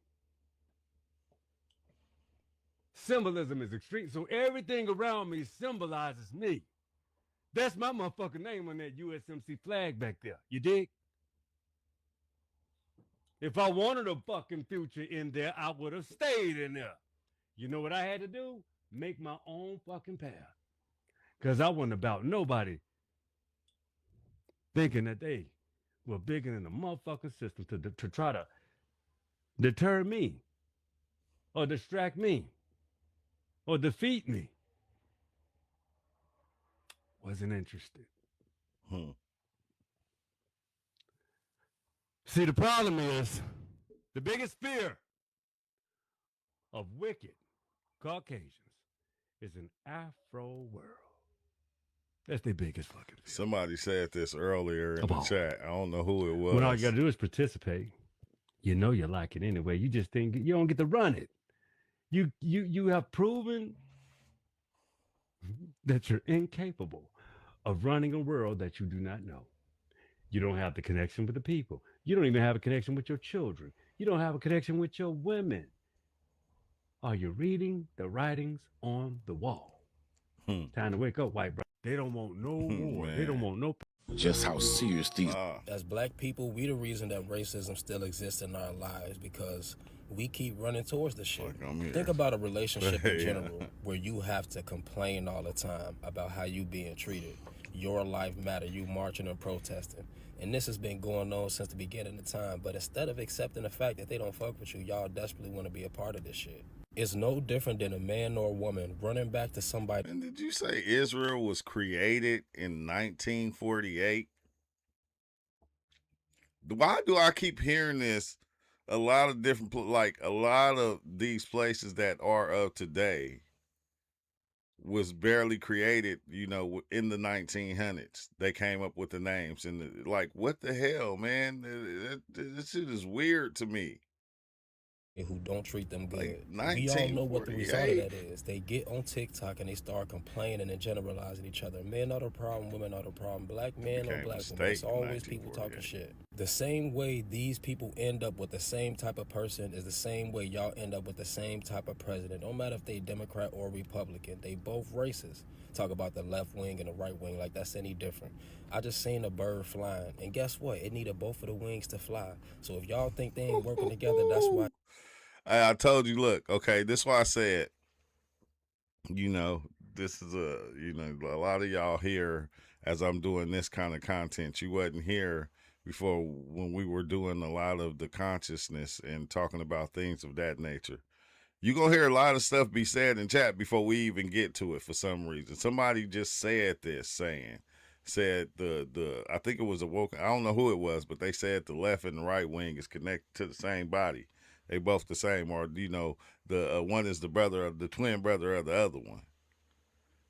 Symbolism is extreme. So everything around me symbolizes me. That's my motherfucking name on that USMC flag back there. You dig? If I wanted a fucking future in there, I would have stayed in there. You know what I had to do? Make my own fucking path. Because I wasn't about nobody thinking that they were bigger than the motherfucking system to try to deter me or distract me or defeat me. Wasn't interested. See, the problem is the biggest fear of wicked Caucasians is an Afro world. That's the biggest fucking fear. Somebody said this earlier in the chat. I don't know who it was. When all you got to do is participate. You know you like it anyway. You just think you don't get to run it. You have proven that you're incapable of running a world that you do not know. You don't have the connection with the people. You don't even have a connection with your children. You don't have a connection with your women. Are you reading the writings on the wall? Time to wake up, white brother. They don't want no war. They don't want no... Just how serious these... As black people, we the reason that racism still exists in our lives, because we keep running towards the shit. Think about a relationship in general where you have to complain all the time about how you being treated. Your life matter, you marching and protesting. And this has been going on since the beginning of time. But instead of accepting the fact that they don't fuck with you, y'all desperately want to be a part of this shit. It's no different than a man or a woman running back to somebody. And did you say Israel was created in 1948? Why do I keep hearing this? A lot of different, like a lot of these places that are of today was barely created, you know, in the 1900s. They came up with the names and like, what the hell, man? This shit is weird to me. Who don't treat them good. Like we all know what the result of 1948. that is. They get on TikTok and they start complaining and generalizing each other. Men are the problem, women are the problem. Black men or black women. It's always people talking shit. The same way these people end up with the same type of person is the same way y'all end up with the same type of president. Don't matter if they Democrat or Republican. They both racist. Talk about the left wing and the right wing like that's any different. I just seen a bird flying, and guess what? It needed both of the wings to fly. So if y'all think they ain't working together, that's why. I told you, look, okay, this is why I said, you know, this is a lot of y'all here as I'm doing this kind of content. You wasn't here before when we were doing a lot of the consciousness and talking about things of that nature. You're going to hear a lot of stuff be said in chat before we even get to it for some reason. Somebody just said said I think it was I don't know who it was, but they said the left and the right wing is connected to the same body. They both the same, or, you know, the one is the twin brother of the other one.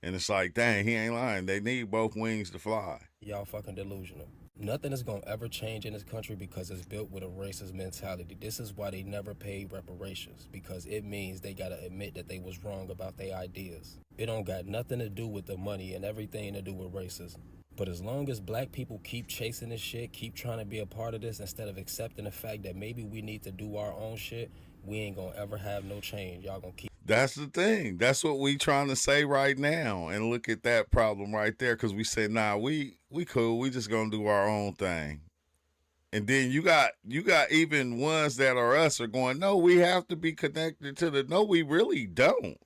And it's like, dang, he ain't lying. They need both wings to fly. Y'all fucking delusional. Nothing is gonna ever change in this country because it's built with a racist mentality. This is why they never paid reparations, because it means they gotta admit that they was wrong about their ideas. It don't got nothing to do with the money and everything to do with racism. But as long as black people keep chasing this shit, keep trying to be a part of this instead of accepting the fact that maybe we need to do our own shit, we ain't gonna ever have no change. Y'all gonna keep. That's the thing. That's what we trying to say right now. And look at that problem right there, because we say, nah, we cool. We just gonna do our own thing. And then you got even ones that are us are going, no, we have to be connected to the. No, we really don't.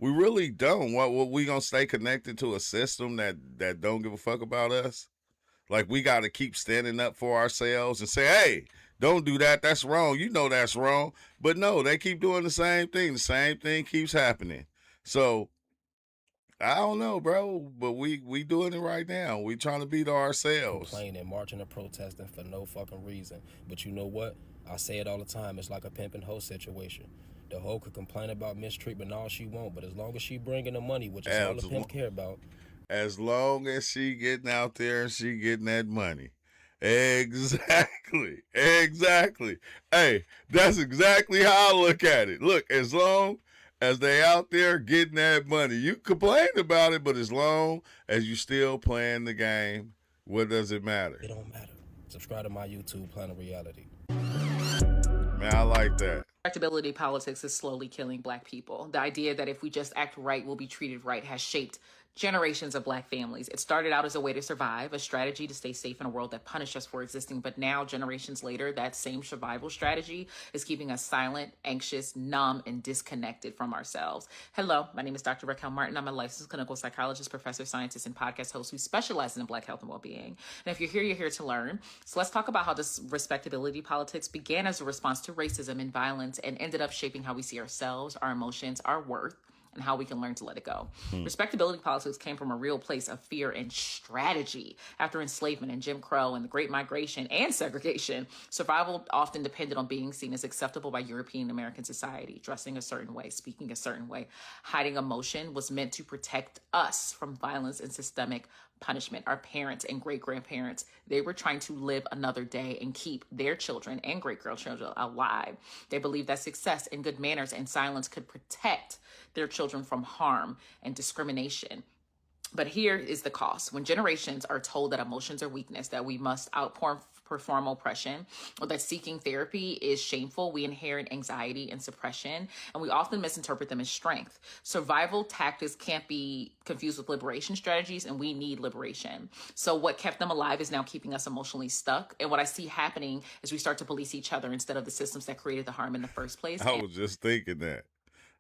We really don't. What we gonna stay connected to a system that don't give a fuck about us? Like, we got to keep standing up for ourselves and say, hey, don't do that. That's wrong. You know that's wrong. But no, they keep doing the same thing. The same thing keeps happening. So I don't know, bro, but we doing it right now. We trying to beat ourselves. Complaining, marching, and protesting for no fucking reason. But you know what? I say it all the time. It's like a pimp and hoe situation. The hoe could complain about mistreatment all she want, but as long as she bringing the money, which is all the pimp care about. As long as she getting out there and she getting that money. Exactly. Hey, that's exactly how I look at it. Look, as long as they out there getting that money, you complain about it, but as long as you still playing the game, what does it matter? It don't matter. Subscribe to my YouTube, Planet Reality. Man, I like that. Respectability politics is slowly killing black people. The idea that if we just act right, we'll be treated right has shaped generations of black families. It started out as a way to survive, a strategy to stay safe in a world that punished us for existing. But now, generations later, that same survival strategy is keeping us silent, anxious, numb, and disconnected from ourselves. Hello, my name is Dr. Raquel Martin. I'm a licensed clinical psychologist, professor, scientist, and podcast host who specializes in black health and well-being. And if you're here to learn. So let's talk about how this respectability politics began as a response to racism and violence and ended up shaping how we see ourselves, our emotions, our worth, and how we can learn to let it go. Respectability politics came from a real place of fear and strategy. After enslavement and Jim Crow and the Great Migration and segregation, survival often depended on being seen as acceptable by European American society, dressing a certain way, speaking a certain way. Hiding emotion was meant to protect us from violence and systemic punishment. Our parents and great-grandparents, they were trying to live another day and keep their children and great-grandchildren alive. They believed that success and good manners and silence could protect their children from harm and discrimination. But here is the cost. When generations are told that emotions are weakness, that we must outperform oppression, or that seeking therapy is shameful, we inherit anxiety and suppression, and we often misinterpret them as strength. Survival tactics can't be confused with liberation strategies, and we need liberation. So what kept them alive is now keeping us emotionally stuck. And what I see happening is we start to police each other instead of the systems that created the harm in the first place. I was just thinking that.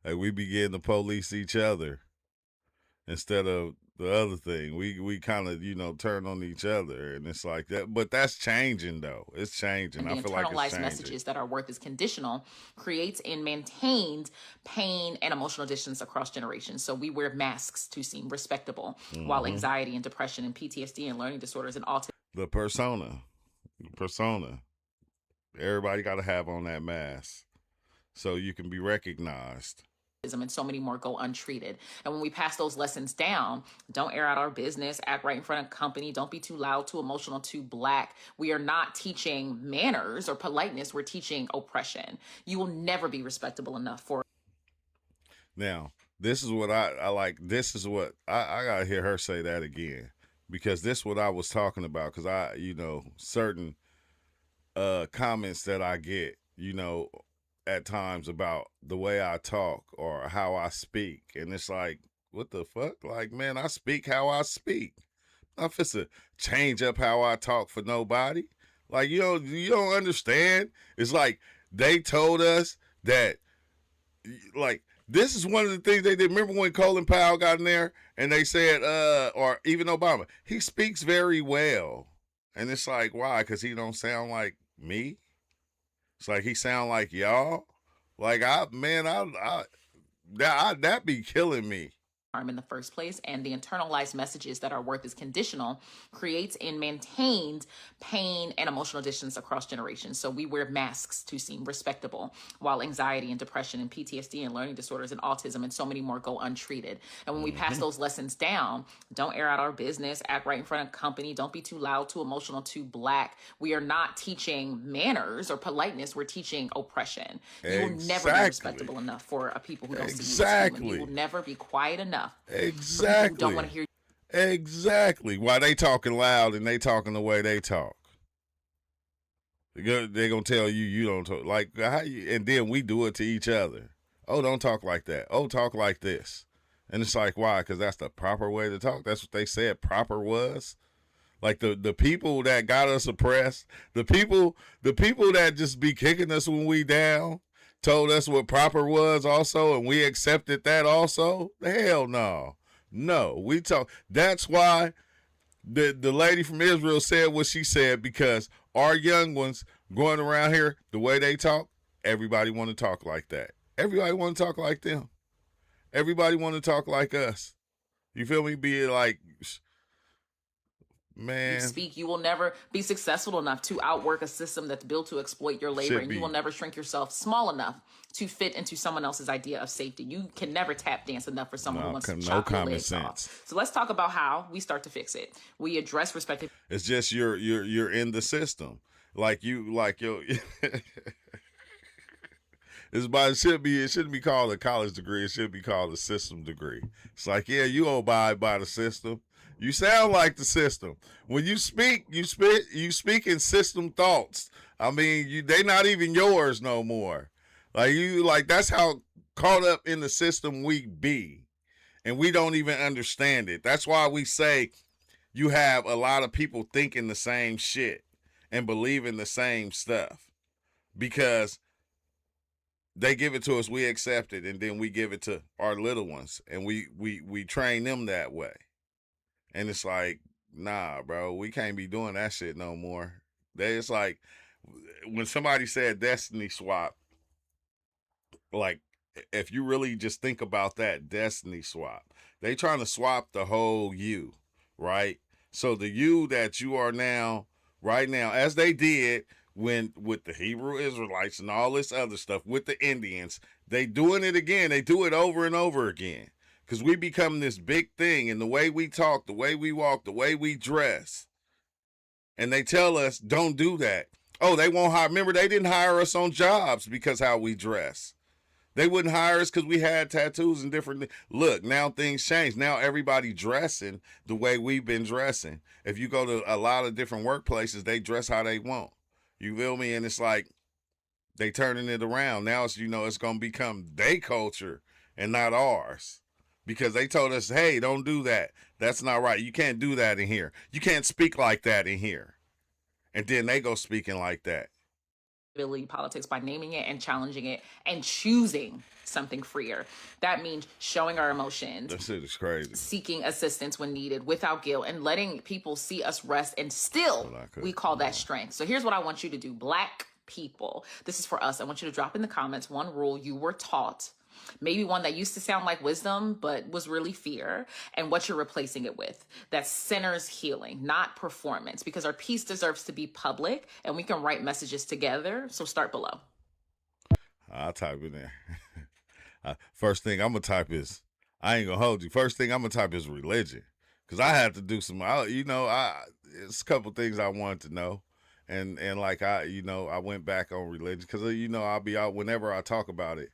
Like, we begin to police each other instead of the other thing. We kind of, you know, turn on each other, and it's like that. But that's changing, though. It's changing. And I the feel like it's internalized changing. messages that our worth is conditional creates and maintains pain and emotional distance across generations. So we wear masks to seem respectable, while anxiety and depression and PTSD and learning disorders and autism. The persona. Everybody got to have on that mask so you can be recognized. And so many more go untreated. And when we pass those lessons down, don't air out our business, act right in front of company, don't be too loud, too emotional, too black. We are not teaching manners or politeness. We're teaching oppression. You will never be respectable enough for. Now, this is what I like. This is what I got to hear her say that again, because this is what I was talking about. Because I, you know, certain comments that I get, you know, at times about the way I talk or how I speak. And it's like, what the fuck? Like, man, I speak how I speak. Not if it's a change up how I talk for nobody. Like, you don't understand. It's like they told us that, like, this is one of the things they did. Remember when Colin Powell got in there and they said, or even Obama, he speaks very well. And it's like, why? Because he don't sound like me. It's like he sound like y'all. Like that be killing me. In the first place, and the internalized messages that our worth is conditional creates and maintains pain and emotional distance across generations. So we wear masks to seem respectable, while anxiety and depression and PTSD and learning disorders and autism and so many more go untreated. And when we pass those lessons down, don't air out our business, act right in front of company, don't be too loud, too emotional, too black. We are not teaching manners or politeness. We're teaching oppression. You will never be respectable enough for a people who don't see you as human. You will never be quiet enough. Exactly. Don't want to hear. Exactly. Why they talking loud and they talking the way they talk? They're gonna tell you don't talk like how you, and then we do it to each other. Oh, don't talk like that. Oh, talk like this. And it's like, why? Because that's the proper way to talk. That's what they said proper was. Like the people that got us oppressed, the people that just be kicking us when we down, told us what proper was also, and we accepted that also. Hell no. No, we talk. That's why the lady from Israel said what she said, because our young ones going around here, the way they talk, everybody want to talk like that. Everybody want to talk like them. Everybody want to talk like us. You feel me? Be like, man, you speak, you will never be successful enough to outwork a system that's built to exploit your labor, and you will never shrink yourself small enough to fit into someone else's idea of safety. You can never tap dance enough for someone who wants to chop your legs off. So let's talk about how we start to fix it. We address respective. It's just you're in the system. Like yo. It shouldn't be called a college degree. It should be called a system degree. It's like, yeah, you abide by the system. You sound like the system. When you speak, you speak in system thoughts. I mean, they not even yours no more. Like that's how caught up in the system we be. And we don't even understand it. That's why we say you have a lot of people thinking the same shit and believing the same stuff. Because they give it to us, we accept it, and then we give it to our little ones, and we train them that way. And it's like, nah, bro, we can't be doing that shit no more. It's like when somebody said destiny swap, like if you really just think about that destiny swap, they trying to swap the whole you, right? So the you that you are now, right now, as they did with the Hebrew Israelites and all this other stuff with the Indians, they doing it again. They do it over and over again. Because we become this big thing in the way we talk, the way we walk, the way we dress. And they tell us, don't do that. Oh, they won't hire. Remember, they didn't hire us on jobs because how we dress. They wouldn't hire us because we had tattoos and different. Look, now things change. Now everybody dressing the way we've been dressing. If you go to a lot of different workplaces, they dress how they want. You feel me? And it's like they turning it around. Now it's, it's going to become their culture and not ours. Because they told us, hey, don't do that. That's not right. You can't do that in here. You can't speak like that in here. And then they go speaking like that. politics by naming it and challenging it and choosing something freer. That means showing our emotions. That shit is crazy. Seeking assistance when needed without guilt and letting people see us rest, and still we call that strength. So here's what I want you to do, Black people. This is for us. I want you to drop in the comments one rule you were taught, maybe one that used to sound like wisdom but was really fear, and what you're replacing it with. That centers healing, not performance, because our peace deserves to be public and we can write messages together. So start below. I'll type in there. First thing I'm gonna type is, I ain't gonna hold you. First thing I'm gonna type is religion, because I had to do some. It's a couple things I wanted to know, and like I went back on religion because I'll be out whenever I talk about it.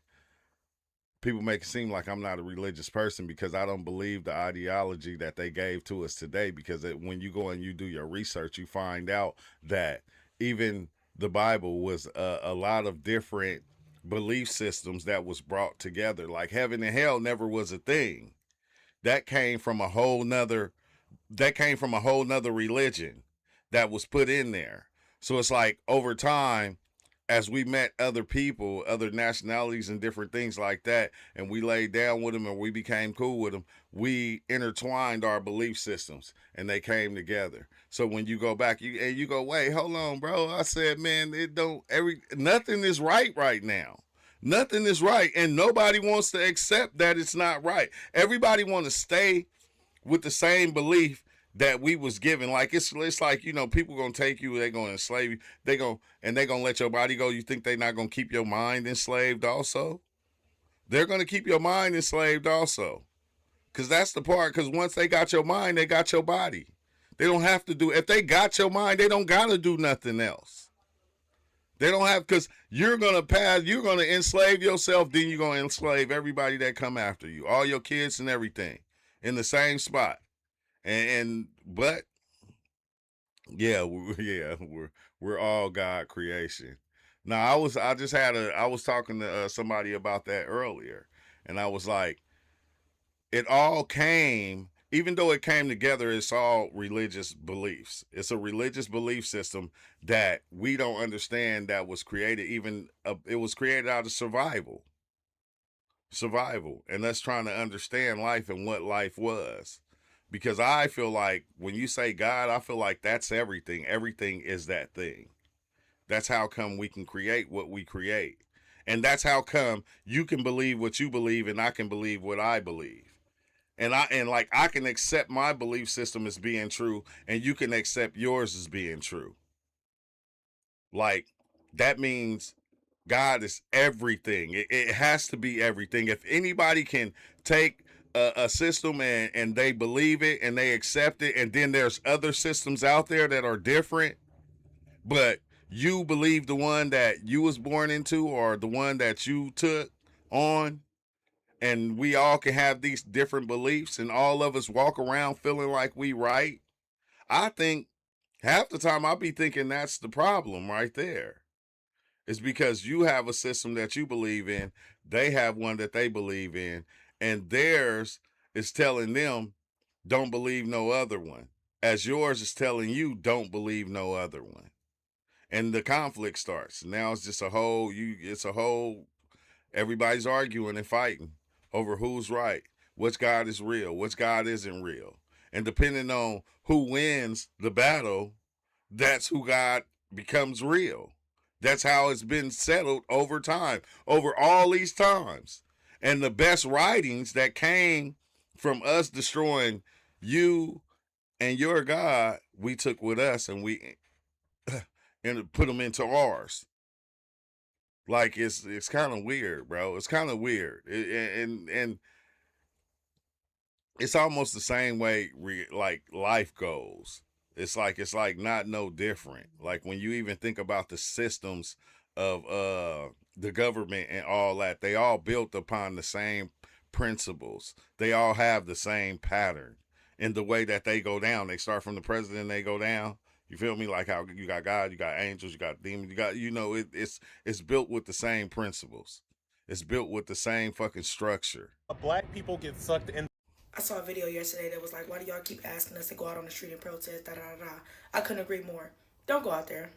People make it seem like I'm not a religious person because I don't believe the ideology that they gave to us today. Because when you go and you do your research, you find out that even the Bible was a lot of different belief systems that was brought together. Like heaven and hell never was a thing. That came from a whole nother religion that was put in there. So it's like over time, as we met other people, other nationalities and different things like that, and we laid down with them and we became cool with them, we intertwined our belief systems and they came together. So when you go back, you go, wait, hold on, bro. I said, man, nothing is right now. Nothing is right. And nobody wants to accept that it's not right. Everybody want to stay with the same belief that we was given. Like it's like, people gonna take you, they're gonna enslave you, they're gonna let your body go. You think they're not gonna keep your mind enslaved also? They're gonna keep your mind enslaved also. Cause that's the part, cause once they got your mind, they got your body. They don't have to do, if they got your mind, they don't gotta do nothing else. They don't have, cause you're gonna enslave yourself, then you're gonna enslave everybody that come after you, all your kids and everything, in the same spot. But we're all God creation. Now I was talking to somebody about that earlier, and I was like, it all came, even though it came together, it's all religious beliefs. It's a religious belief system that we don't understand, that was created, it was created out of survival, and us trying to understand life and what life was. Because I feel like when you say God, I feel like that's everything. Everything is that thing. That's how come we can create what we create. And that's how come you can believe what you believe and I can believe what I believe. And I can accept my belief system as being true and you can accept yours as being true. Like, that means God is everything. It has to be everything. If anybody can take a system and they believe it and they accept it, and then there's other systems out there that are different, but you believe the one that you was born into or the one that you took on, and we all can have these different beliefs and all of us walk around feeling like we right. I think half the time I'll be thinking that's the problem right there. It's because you have a system that you believe in, they have one that they believe in, and theirs is telling them, don't believe no other one, as yours is telling you, don't believe no other one. And the conflict starts. Now it's just everybody's arguing and fighting over who's right, which God is real, which God isn't real. And depending on who wins the battle, that's who God becomes real. That's how it's been settled over time, over all these times. And the best writings that came from us destroying you and your God, we took with us and we and put them into ours. Like it's kind of weird, bro. It's kind of weird, and it's almost the same way like life goes. It's like not no different. Like when you even think about the systems of the government and all that, they all built upon the same principles. They all have the same pattern in the way that they go down. They start from the president and they go down. You feel me? Like how you got God, you got angels, you got demons, you got, it's built with the same principles. It's built with the same fucking structure. Black people get sucked in. I saw a video yesterday that was like, why do y'all keep asking us to go out on the street and protest, da da da da. I couldn't agree more. Don't go out there.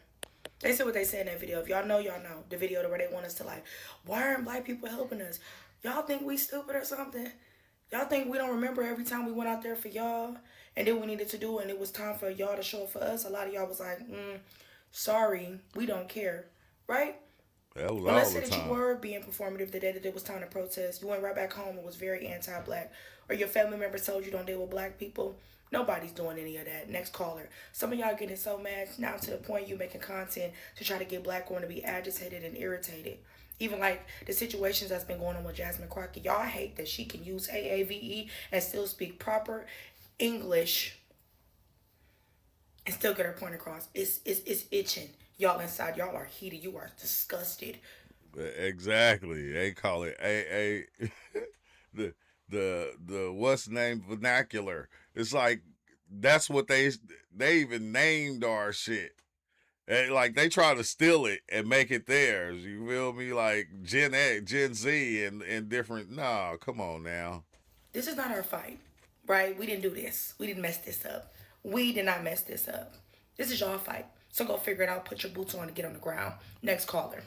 They said what they said in that video. If y'all know, y'all know. The video where they want us to like, why aren't black people helping us? Y'all think we stupid or something? Y'all think we don't remember every time we went out there for y'all and did what we needed to do and it was time for y'all to show up for us? A lot of y'all was like, sorry, we don't care. Right? That was Well, all let's the say that you time. were being performative the day that it was time to protest. You went right back home and was very anti-black. Or your family members told you don't deal with black people. Nobody's doing any of that. Next caller. Some of y'all getting so mad now to the point you making content to try to get black women to be agitated and irritated. Even like the situations that's been going on with Jasmine Crockett. Y'all hate that she can use AAVE and still speak proper English and still get her point across. It's itching. Y'all inside, y'all are heated. You are disgusted. Exactly. They call it AA. the what's name vernacular. It's like that's what they even named our shit. And like they try to steal it and make it theirs. You feel me? Like Gen X, Gen Z, and different. Nah, come on now. This is not our fight, right? We didn't do this. We didn't mess this up. We did not mess this up. This is y'all fight. So go figure it out. Put your boots on and get on the ground. Next caller.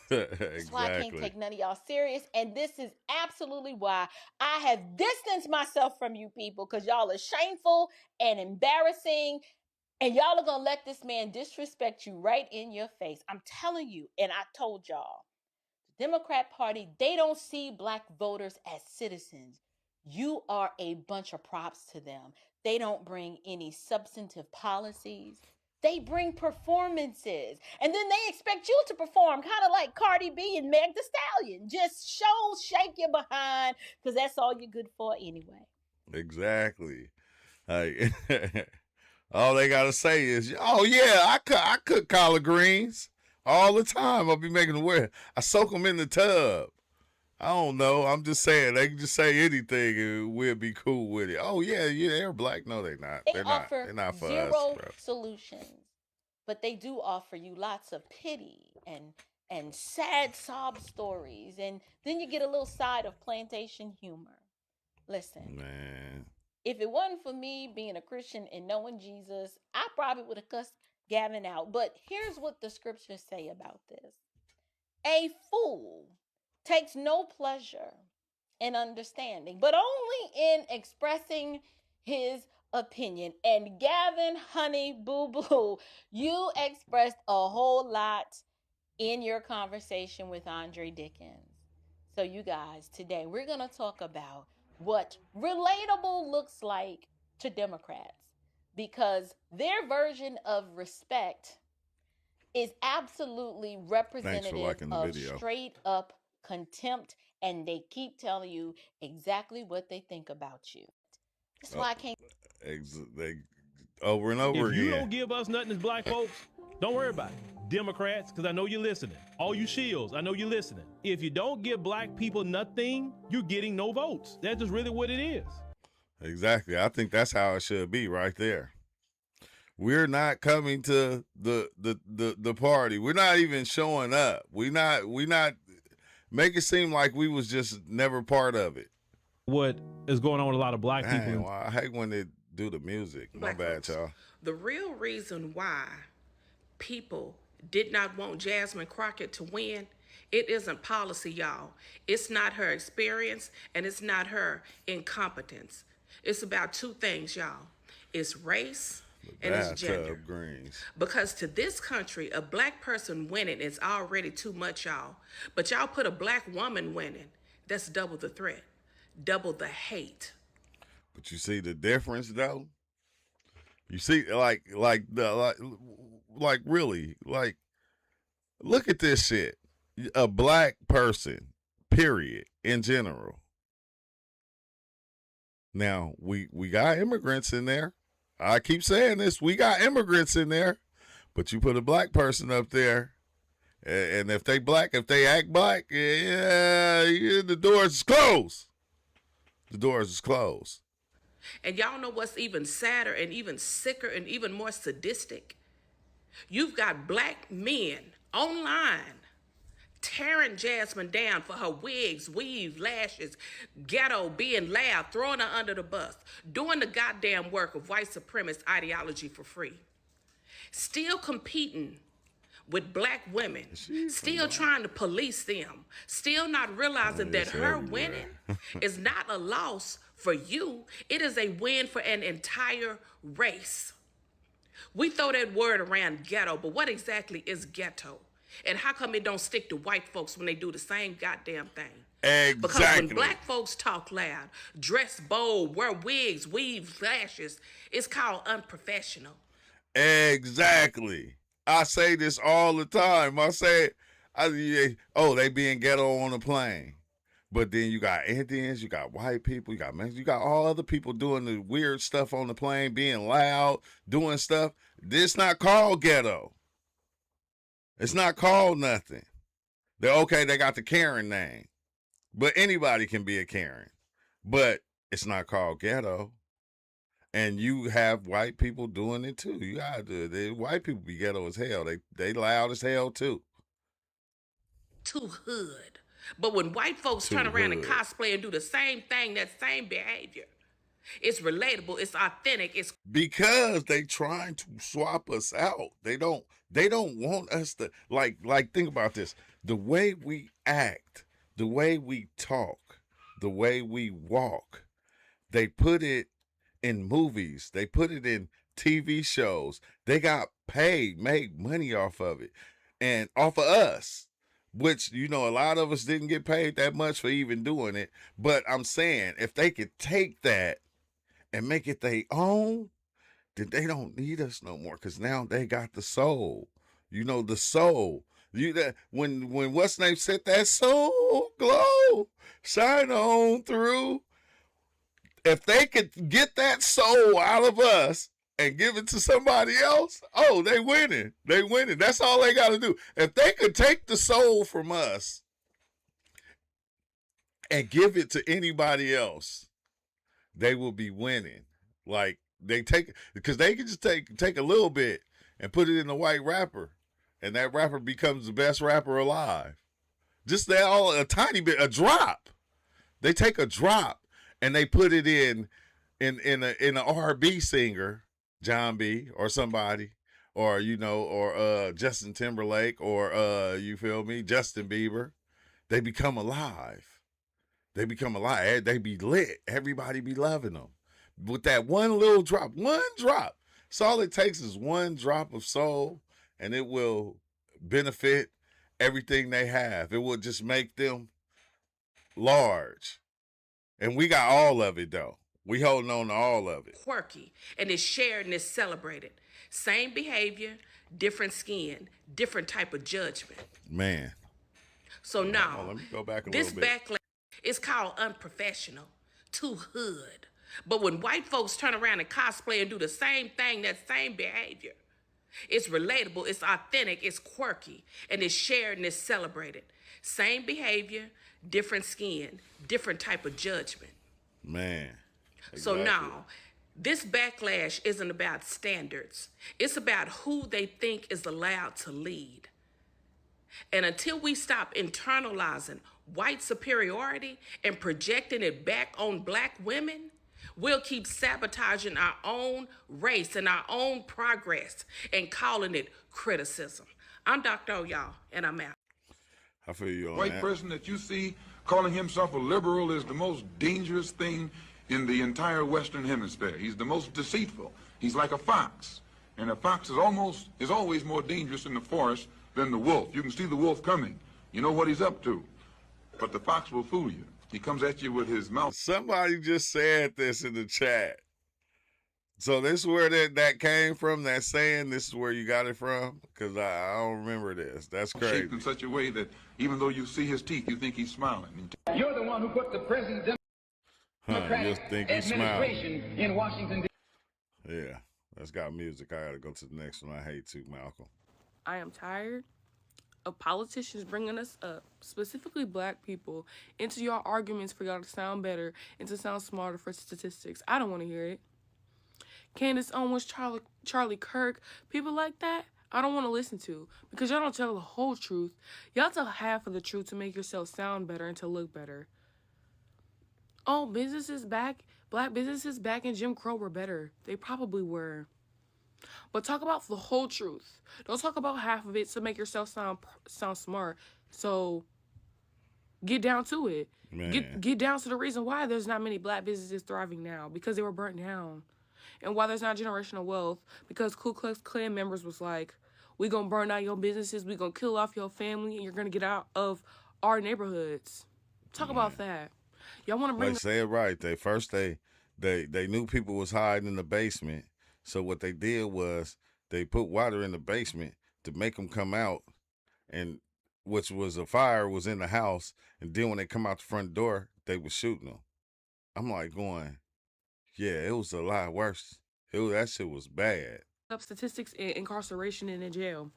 Exactly. That's why I can't take none of y'all serious. And this is absolutely why I have distanced myself from you people, because y'all are shameful and embarrassing. And y'all are going to let this man disrespect you right in your face. I'm telling you, and I told y'all, the Democrat Party, they don't see black voters as citizens. You are a bunch of props to them. They don't bring any substantive policies. They bring performances. And then they expect you to perform, kind of like Cardi B and Meg Thee Stallion. Just shake your behind, because that's all you're good for anyway. Exactly. Like, all they gotta say is, "Oh yeah, I cook collard greens all the time. I'll be making them wear. I soak them in the tub. I don't know. I'm just saying they can just say anything and we'll be cool with it. Oh yeah, they're black. No, they're not. They're not. They're not for us, bro. Solutions, but they do offer you lots of pity and sad sob stories, and then you get a little side of plantation humor. Listen, man. If it wasn't for me being a Christian and knowing Jesus, I probably would have cussed Gavin out. But here's what the scriptures say about this. A fool takes no pleasure in understanding, but only in expressing his opinion. And Gavin, honey, boo-boo, you expressed a whole lot in your conversation with Andre Dickens. So you guys, today we're going to talk about what relatable looks like to Democrats, because their version of respect is absolutely representative of straight up contempt, and they keep telling you exactly what they think about you. That's why I can't. Over and over again. If you don't give us nothing as black folks, don't worry about it. Democrats, because I know you're listening. All you shields, I know you're listening. If you don't give black people nothing, you're getting no votes. That's just really what it is. Exactly. I think that's how it should be right there. We're not coming to the party. We're not even showing up. We not make it seem like we was just never part of it. What is going on with a lot of black people? I hate when they do the music. My bad, y'all. The real reason why people did not want Jasmine Crockett to win, it isn't policy, y'all. It's not her experience, and it's not her incompetence. It's about two things, y'all. It's race and it's gender. Greens. Because to this country, a black person winning is already too much, y'all. But y'all put a black woman winning, that's double the threat, double the hate. But you see the difference, though? You see, like really, like, look at this shit. A black person, period, in general. Now, we got immigrants in there. I keep saying this. We got immigrants in there. But you put a black person up there, and if they black, if they act black, yeah, the doors is closed. The doors is closed. And y'all know what's even sadder and even sicker and even more sadistic? You've got black men online tearing Jasmine down for her wigs, weaves, lashes, ghetto, being loud, throwing her under the bus, doing the goddamn work of white supremacist ideology for free. Still competing with black women, still trying to police them, still not realizing that her winning is not a loss for you, it is a win for an entire race. We throw that word around ghetto, but what exactly is ghetto? And how come it don't stick to white folks when they do the same goddamn thing? Exactly. Because when black folks talk loud, dress bold, wear wigs, weave lashes, it's called unprofessional. Exactly. I say this all the time. They being ghetto on a plane. But then you got Indians, you got white people, you got Mexicans, you got all other people doing the weird stuff on the plane, being loud, doing stuff. This not called ghetto. It's not called nothing. They got the Karen name. But anybody can be a Karen. But it's not called ghetto. And you have white people doing it too. You gotta do it. White people be ghetto as hell. They loud as hell too. Too hood. But when white folks turn around and cosplay and do the same thing, that same behavior, it's relatable, it's authentic, it's because they trying to swap us out. They don't want us to like think about this. The way we act, the way we talk, the way we walk, they put it in movies, they put it in TV shows. They got paid, made money off of it, and off of us. Which, a lot of us didn't get paid that much for even doing it. But I'm saying, if they could take that and make it their own, then they don't need us no more. Because now they got the soul. The soul. When what's name said that soul glow, shine on through. If they could get that soul out of us and give it to somebody else, they winning. They winning. That's all they got to do. If they could take the soul from us and give it to anybody else, they will be winning. Like because they can just take a little bit and put it in a white rapper, and that rapper becomes the best rapper alive. Just a tiny bit, a drop. They take a drop and they put it in an R&B singer. John B. or somebody, or Justin Timberlake, or you feel me, Justin Bieber. They become alive. They be lit. Everybody be loving them with that one little drop. One drop. So all it takes is one drop of soul, and it will benefit everything they have. It will just make them large, and we got all of it though. We holding on to all of it. Quirky, and it's shared and it's celebrated. Same behavior, different skin, different type of judgment. Man. So now, let me go back this little bit. backlash is called unprofessional, too hood. But when white folks turn around and cosplay and do the same thing, that same behavior, it's relatable, it's authentic, it's quirky, and it's shared and it's celebrated. Same behavior, different skin, different type of judgment. Man. So now, this backlash isn't about standards. It's about who they think is allowed to lead. And until we stop internalizing white superiority and projecting it back on black women, we'll keep sabotaging our own race and our own progress and calling it criticism. I'm Dr. O, y'all, and I'm out. I feel you on White that. person that you see calling himself a liberal is the most dangerous thing in the entire Western Hemisphere. He's the most deceitful. He's like a fox. And a fox is always more dangerous in the forest than the wolf. You can see the wolf coming. You know what he's up to. But the fox will fool you. He comes at you with his mouth. Somebody just said this in the chat. So this is where that came from, that saying, this is where you got it from? Because I don't remember this. That's crazy. Shaped in such a way that even though you see his teeth, you think he's smiling. You're the one who put the present Democratic administration in Washington, D.C. Yeah, that's got music. I got to go to the next one. I hate to, Malcolm. I am tired of politicians bringing us up, specifically black people, into your arguments for y'all to sound better and to sound smarter for statistics. I don't want to hear it. Candace Owens, Charlie Kirk, people like that, I don't want to listen to, because y'all don't tell the whole truth. Y'all tell half of the truth to make yourself sound better and to look better. Oh, businesses back, black businesses back in Jim Crow were better. They probably were. But talk about the whole truth. Don't talk about half of it to make yourself sound smart. So get down to it. Get down to the reason why there's not many black businesses thriving now, because they were burnt down. And why there's not generational wealth, because Ku Klux Klan members was like, we gonna burn out your businesses, we gonna kill off your family, and you're gonna get out of our neighborhoods. Talk about that. Y'all want to bring? Like, say it right. They knew people was hiding in the basement, so what they did was they put water in the basement to make them come out, and which was a fire was in the house, and then when they come out the front door, they was shooting them. I'm like going, yeah, it was a lot worse. That shit was bad. Up statistics in incarceration and in jail.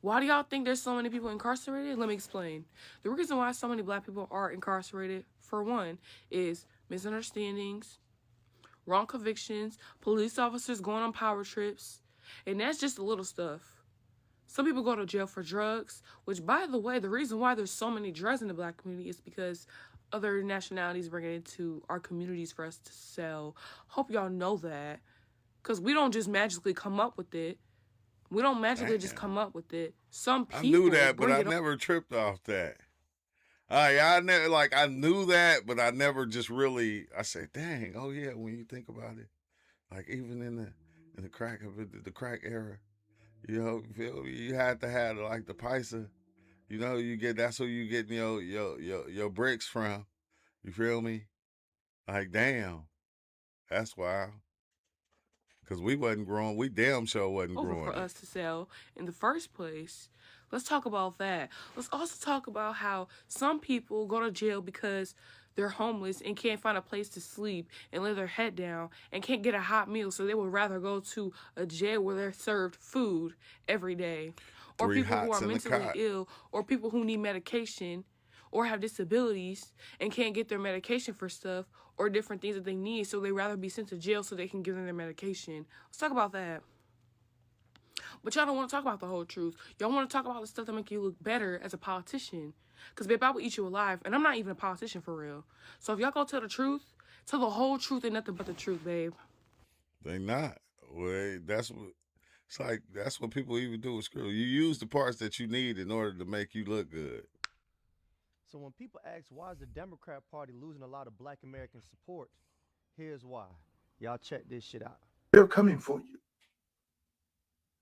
Why do y'all think there's so many people incarcerated? Let me explain. The reason why so many black people are incarcerated, for one, is misunderstandings, wrong convictions, police officers going on power trips, and that's just the little stuff. Some people go to jail for drugs, which, by the way, the reason why there's so many drugs in the black community is because other nationalities bring it into our communities for us to sell. Hope y'all know that, because we don't just magically come up with it. We don't magically just come up with it. Some people I knew that, but I never tripped off that. I knew that, but I never just really. I said, "Dang, oh yeah." When you think about it, like even in the crack of it, the crack era, you know, you had to have like the paisa. You know, that's where you get your bricks from. You feel me? Like, damn, that's wild. Because we wasn't growing. We damn sure wasn't growing. For us to sell in the first place. Let's talk about that. Let's also talk about how some people go to jail because they're homeless and can't find a place to sleep and lay their head down and can't get a hot meal, so they would rather go to a jail where they're served food every day. Or people who are mentally ill, or people who need medication or have disabilities and can't get their medication for stuff or different things that they need, so they rather be sent to jail so they can give them their medication. Let's talk about that. But y'all don't want to talk about the whole truth. Y'all want to talk about the stuff that make you look better as a politician. Because, babe, I will eat you alive, and I'm not even a politician for real. So if y'all go tell the truth, tell the whole truth and nothing but the truth, babe. They not. Well, that's what people even do with screw. You use the parts that you need in order to make you look good. So when people ask why is the Democrat Party losing a lot of black American support, here's why. Y'all check this shit out. They're coming for you.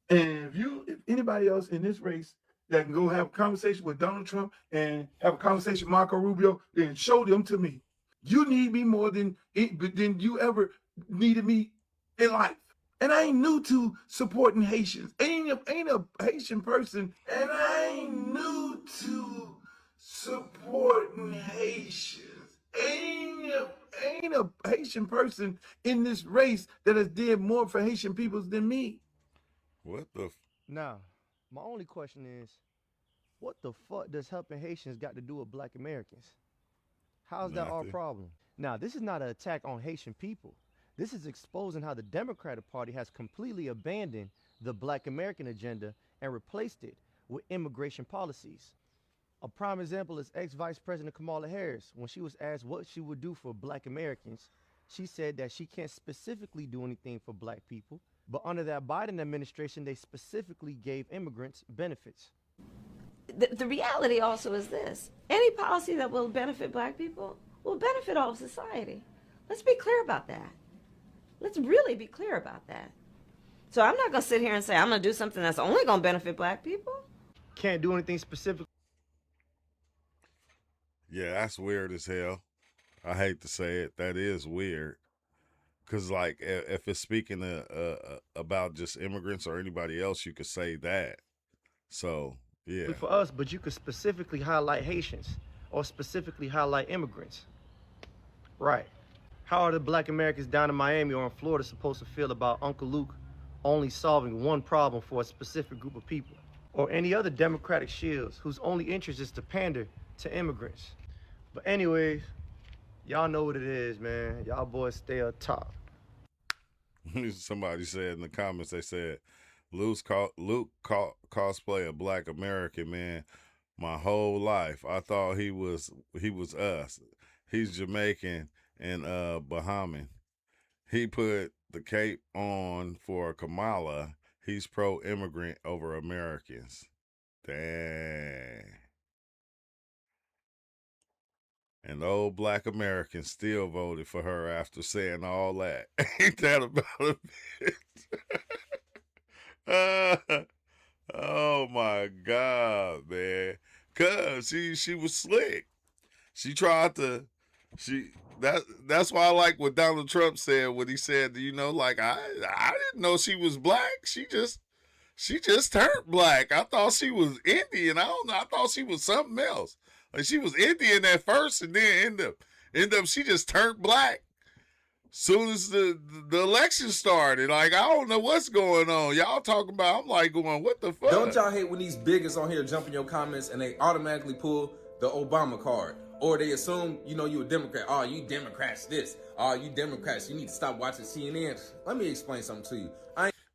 And if anybody else in this race that can go have a conversation with Donald Trump and have a conversation with Marco Rubio, then show them to me. You need me more than you ever needed me in life. And I ain't new to supporting Haitians. Ain't a Haitian person, and I ain't new to supporting Haitians. Ain't a Haitian person in this race that has did more for Haitian peoples than me. What the? Now, my only question is, what the fuck does helping Haitians got to do with black Americans? How's that our problem? Now, this is not an attack on Haitian people. This is exposing how the Democratic Party has completely abandoned the black American agenda and replaced it with immigration policies. A prime example is ex-Vice President Kamala Harris. When she was asked what she would do for black Americans, she said that she can't specifically do anything for black people, but under that Biden administration, they specifically gave immigrants benefits. The reality also is this. Any policy that will benefit black people will benefit all of society. Let's be clear about that. Let's really be clear about that. So I'm not going to sit here and say I'm going to do something that's only going to benefit black people. Can't do anything specific. Yeah, that's weird as hell. I hate to say it. That is weird. Because, like, if it's speaking about just immigrants or anybody else, you could say that. So, yeah. For us, but you could specifically highlight Haitians or specifically highlight immigrants. Right. How are the black Americans down in Miami or in Florida supposed to feel about Uncle Luke only solving one problem for a specific group of people? Or any other Democratic shills whose only interest is to pander to immigrants? But anyways, y'all know what it is, man. Y'all boys stay up top. Somebody said in the comments, they said, Luke cosplay a black American, man. My whole life, I thought he was us. He's Jamaican and Bahamian. He put the cape on for Kamala, he's pro-immigrant over Americans. Dang. And the old black Americans still voted for her after saying all that. Ain't that about a bitch? Oh my God, man. Cause she was slick. She tried to that's why I like what Donald Trump said when he said, you know, like I didn't know she was black. She just turned black. I thought she was Indian. I don't know. I thought she was something else. Like she was Indian at first, and then end up she just turned black. Soon as the election started, like I don't know what's going on. Y'all talking about? I'm like going, what the fuck? Don't y'all hate when these bigots on here jump in your comments and they automatically pull the Obama card, or they assume you a Democrat? Oh, you Democrats this. Oh, you Democrats. You need to stop watching CNN. Let me explain something to you.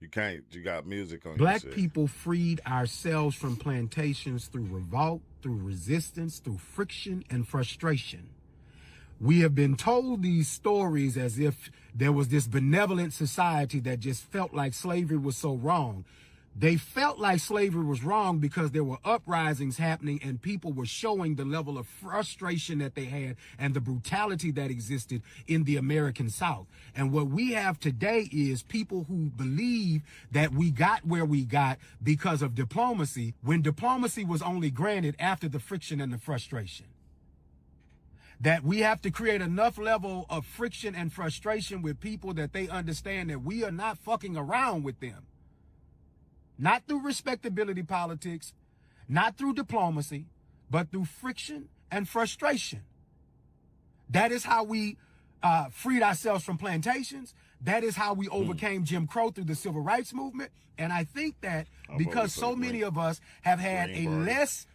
You can't. You got music on Black your shit. people freed ourselves from plantations through revolt, through resistance, through friction and frustration. We have been told these stories as if there was this benevolent society that just felt like slavery was so wrong. They felt like slavery was wrong because there were uprisings happening and people were showing the level of frustration that they had and the brutality that existed in the American South. And what we have today is people who believe that we got where we got because of diplomacy, when diplomacy was only granted after the friction and the frustration. That we have to create enough level of friction and frustration with people that they understand that we are not fucking around with them. Not through respectability politics, not through diplomacy, but through friction and frustration. That is how we freed ourselves from plantations. That is how we overcame Jim Crow through the civil rights movement. And I think that because so many of us have had a less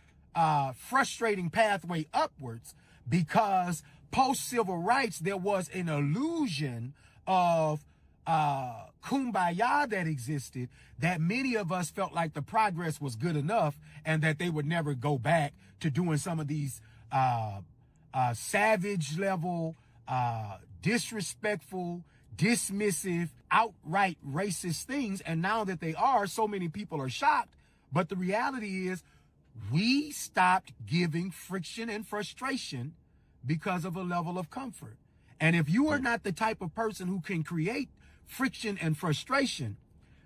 frustrating pathway upwards, because post-civil rights, there was an illusion of kumbaya that existed, that many of us felt like the progress was good enough and that they would never go back to doing some of these savage level, disrespectful, dismissive, outright racist things. And now that they are, so many people are shocked. But the reality is we stopped giving friction and frustration because of a level of comfort. And if you are not the type of person who can create friction and frustration,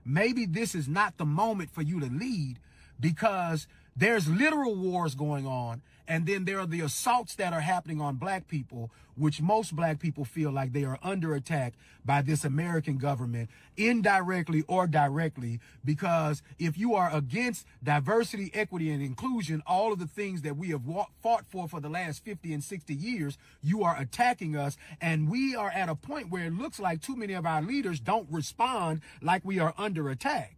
maybe this is not the moment for you to lead, because there's literal wars going on, and then there are the assaults that are happening on black people, which most black people feel like they are under attack by this American government, indirectly or directly, because if you are against diversity, equity, and inclusion, all of the things that we have fought for the last 50 and 60 years, you are attacking us. And we are at a point where it looks like too many of our leaders don't respond like we are under attack.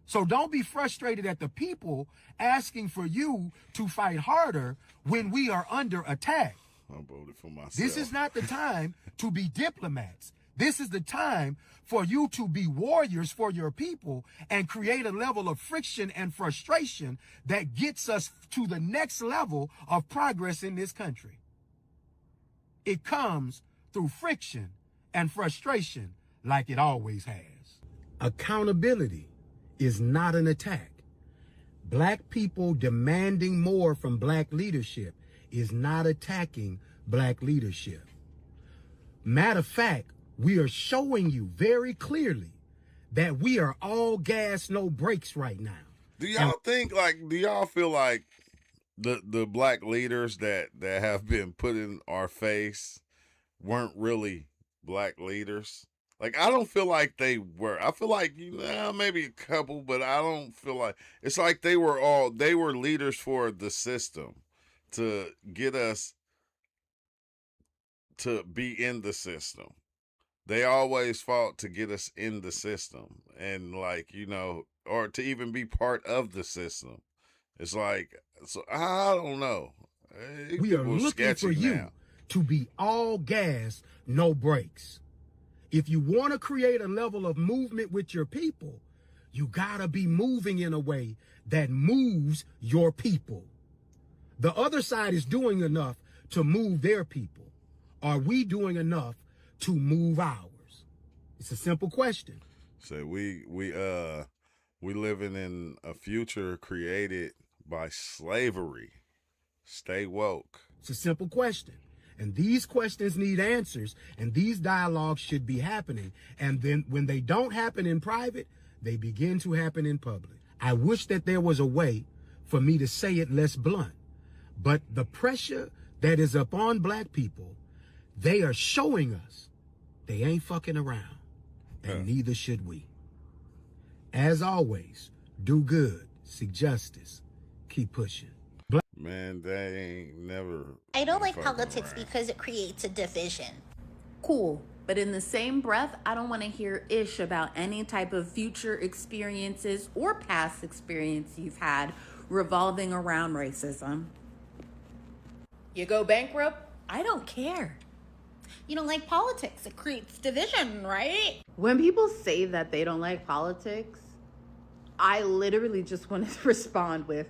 So don't be frustrated at the people asking for you to fight harder when we are under attack. I voted for myself. This is not the time to be diplomats. This is the time for you to be warriors for your people and create a level of friction and frustration that gets us to the next level of progress in this country. It comes through friction and frustration like it always has. Accountability is not an attack. Black people demanding more from black leadership is not attacking black leadership. Matter of fact, we are showing you very clearly that we are all gas, no brakes right now. Do y'all feel like the black leaders that have been put in our face weren't really black leaders? Like, I don't feel like they were. I feel like, maybe a couple, but I don't feel like, it's like they were leaders for the system to get us to be in the system. They always fought to get us in the system and or to even be part of the system. It's like, so I don't know. We are looking for you to be all gas, no brakes. If you want to create a level of movement with your people, you gotta be moving in a way that moves your people. The other side is doing enough to move their people. Are we doing enough to move ours? It's a simple question. So we living in a future created by slavery. Stay woke. It's a simple question. And these questions need answers, and these dialogues should be happening. And then when they don't happen in private, they begin to happen in public. I wish that there was a way for me to say it less blunt, but the pressure that is upon black people, they are showing us they ain't fucking around, and neither should we. As always, do good, seek justice, keep pushing. Man, they ain't never. I don't like politics because it creates a division. Cool, but in the same breath, I don't want to hear ish about any type of future experiences or past experience you've had revolving around racism. You go bankrupt? I don't care. You don't like politics, it creates division, right? When people say that they don't like politics, I literally just want to respond with,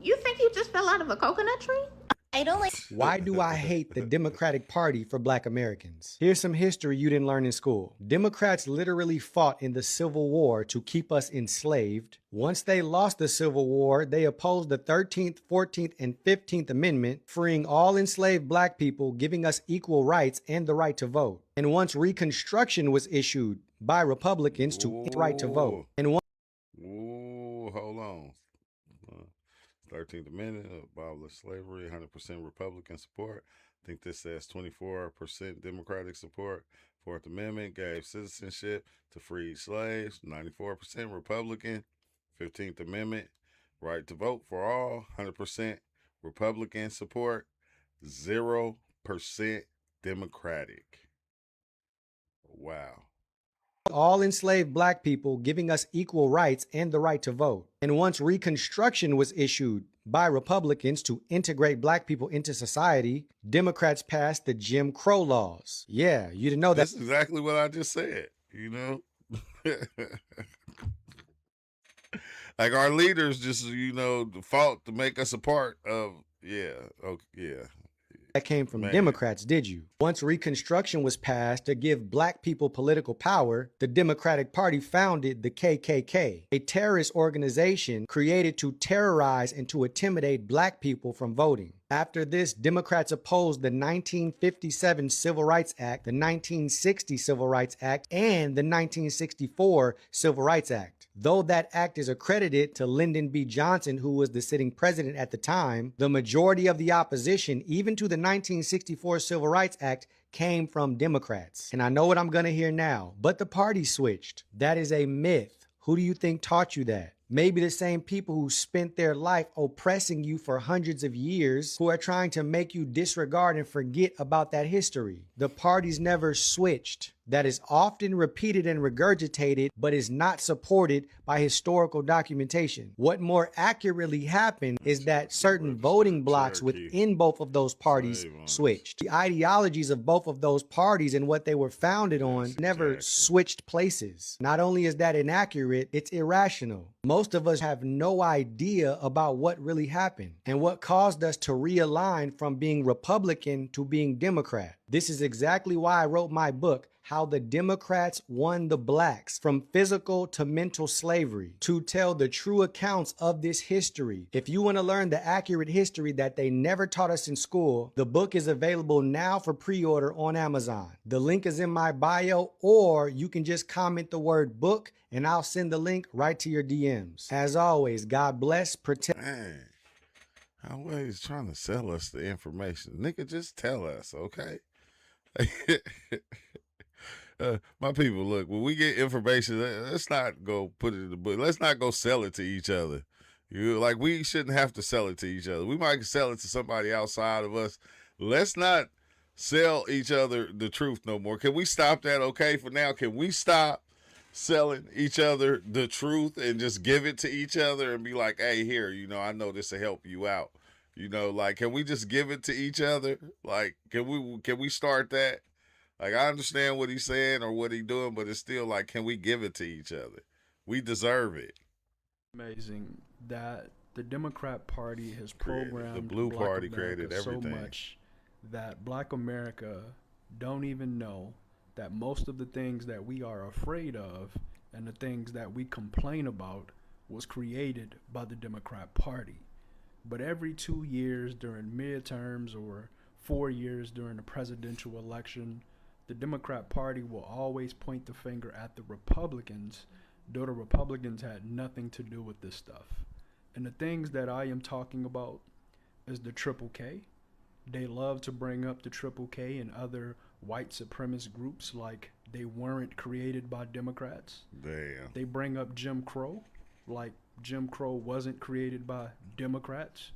you think you just fell out of a coconut tree? I don't like. Why do I hate the Democratic Party for Black Americans? Here's some history you didn't learn in school. Democrats literally fought in the Civil War to keep us enslaved. Once they lost the Civil War, they opposed the 13th, 14th, and 15th Amendment, freeing all enslaved black people, giving us equal rights and the right to vote. And once Reconstruction was issued by Republicans to right to vote. And once hold on. 13th Amendment, abolish slavery, 100% Republican support. I think this says 24% Democratic support. 4th Amendment gave citizenship to freed slaves, 94% Republican. 15th Amendment, right to vote for all, 100% Republican support, 0% Democratic. Wow. All enslaved black people, giving us equal rights and the right to vote. And once Reconstruction was issued by Republicans to integrate black people into society, Democrats passed the Jim Crow laws. Yeah, you didn't know that. That's exactly what I just said, you know? Like our leaders just, fought to make us a part of, That came from Democrats, did you? Once Reconstruction was passed to give black people political power, the Democratic Party founded the KKK, a terrorist organization created to terrorize and to intimidate black people from voting. After this, Democrats opposed the 1957 Civil Rights Act, the 1960 Civil Rights Act, and the 1964 Civil Rights Act. Though that act is accredited to Lyndon B. Johnson, who was the sitting president at the time, the majority of the opposition, even to the 1964 Civil Rights Act, came from Democrats. And I know what I'm going to hear now, but the party switched. That is a myth. Who do you think taught you that? Maybe the same people who spent their life oppressing you for hundreds of years, who are trying to make you disregard and forget about that history. The parties never switched. That is often repeated and regurgitated, but is not supported by historical documentation. What more accurately happened is that certain voting blocks within both of those parties switched. The ideologies of both of those parties and what they were founded on never switched places. Not only is that inaccurate, it's irrational. Most of us have no idea about what really happened and what caused us to realign from being Republican to being Democrat. This is exactly why I wrote my book, How the Democrats Won the Blacks from Physical to Mental Slavery, to tell the true accounts of this history. If you want to learn the accurate history that they never taught us in school, the book is available now for pre-order on Amazon. The link is in my bio, or you can just comment the word book and I'll send the link right to your DMs. As always, God bless, protect. Man, always trying to sell us the information. Nigga, just tell us, okay? My people, look, when we get information, let's not go put it in the book. Let's not go sell it to each other. We shouldn't have to sell it to each other. We might sell it to somebody outside of us. Let's not sell each other the truth no more. Can we stop that, okay, for now? Can we stop selling each other the truth and just give it to each other and be like, hey, here, I know this will help you out. Can we just give it to each other? Can we start that? I understand what he's saying or what he's doing, but it's still can we give it to each other? We deserve it. Amazing that the Democrat Party has programmed the Blue Party created everything so much that Black America don't even know that most of the things that we are afraid of and the things that we complain about was created by the Democrat Party. But every 2 years during midterms or 4 years during the presidential election, the Democrat Party will always point the finger at the Republicans, though the Republicans had nothing to do with this stuff. And the things that I am talking about is the Triple K. They love to bring up the Triple K and other white supremacist groups like they weren't created by Democrats. Damn. They bring up Jim Crow, like Jim Crow wasn't created by Democrats.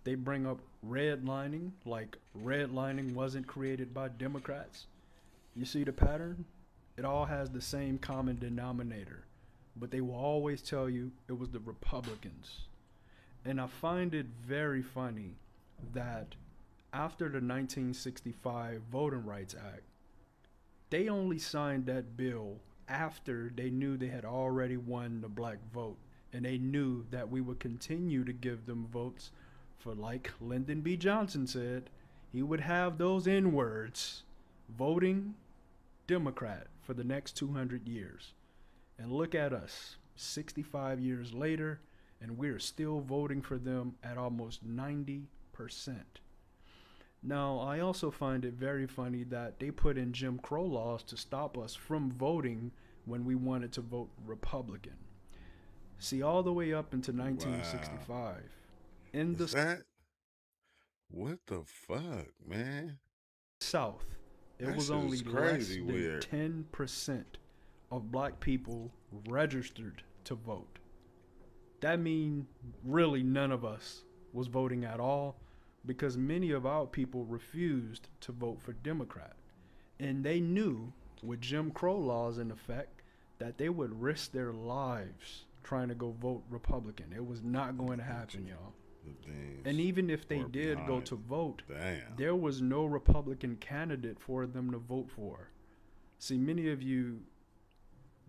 They bring up redlining, like redlining wasn't created by Democrats. You see the pattern? It all has the same common denominator, but they will always tell you it was the Republicans. And I find it very funny that after the 1965 Voting Rights Act, they only signed that bill after they knew they had already won the black vote. And they knew that we would continue to give them votes for, like Lyndon B. Johnson said, he would have those N-words voting Democrat for the next 200 years. And look at us, 65 years later, and we're still voting for them at almost 90%. Now, I also find it very funny that they put in Jim Crow laws to stop us from voting when we wanted to vote Republican. See, all the way up into 1965. Wow. In the that? What the fuck, man? South, it was only less than 10% of black people registered to vote. That means really none of us was voting at all, because many of our people refused to vote for Democrat. And they knew, with Jim Crow laws in effect, that they would risk their lives trying to go vote Republican. It was not going to happen, y'all. And even if they did go to vote, there was no Republican candidate for them to vote for. See, many of you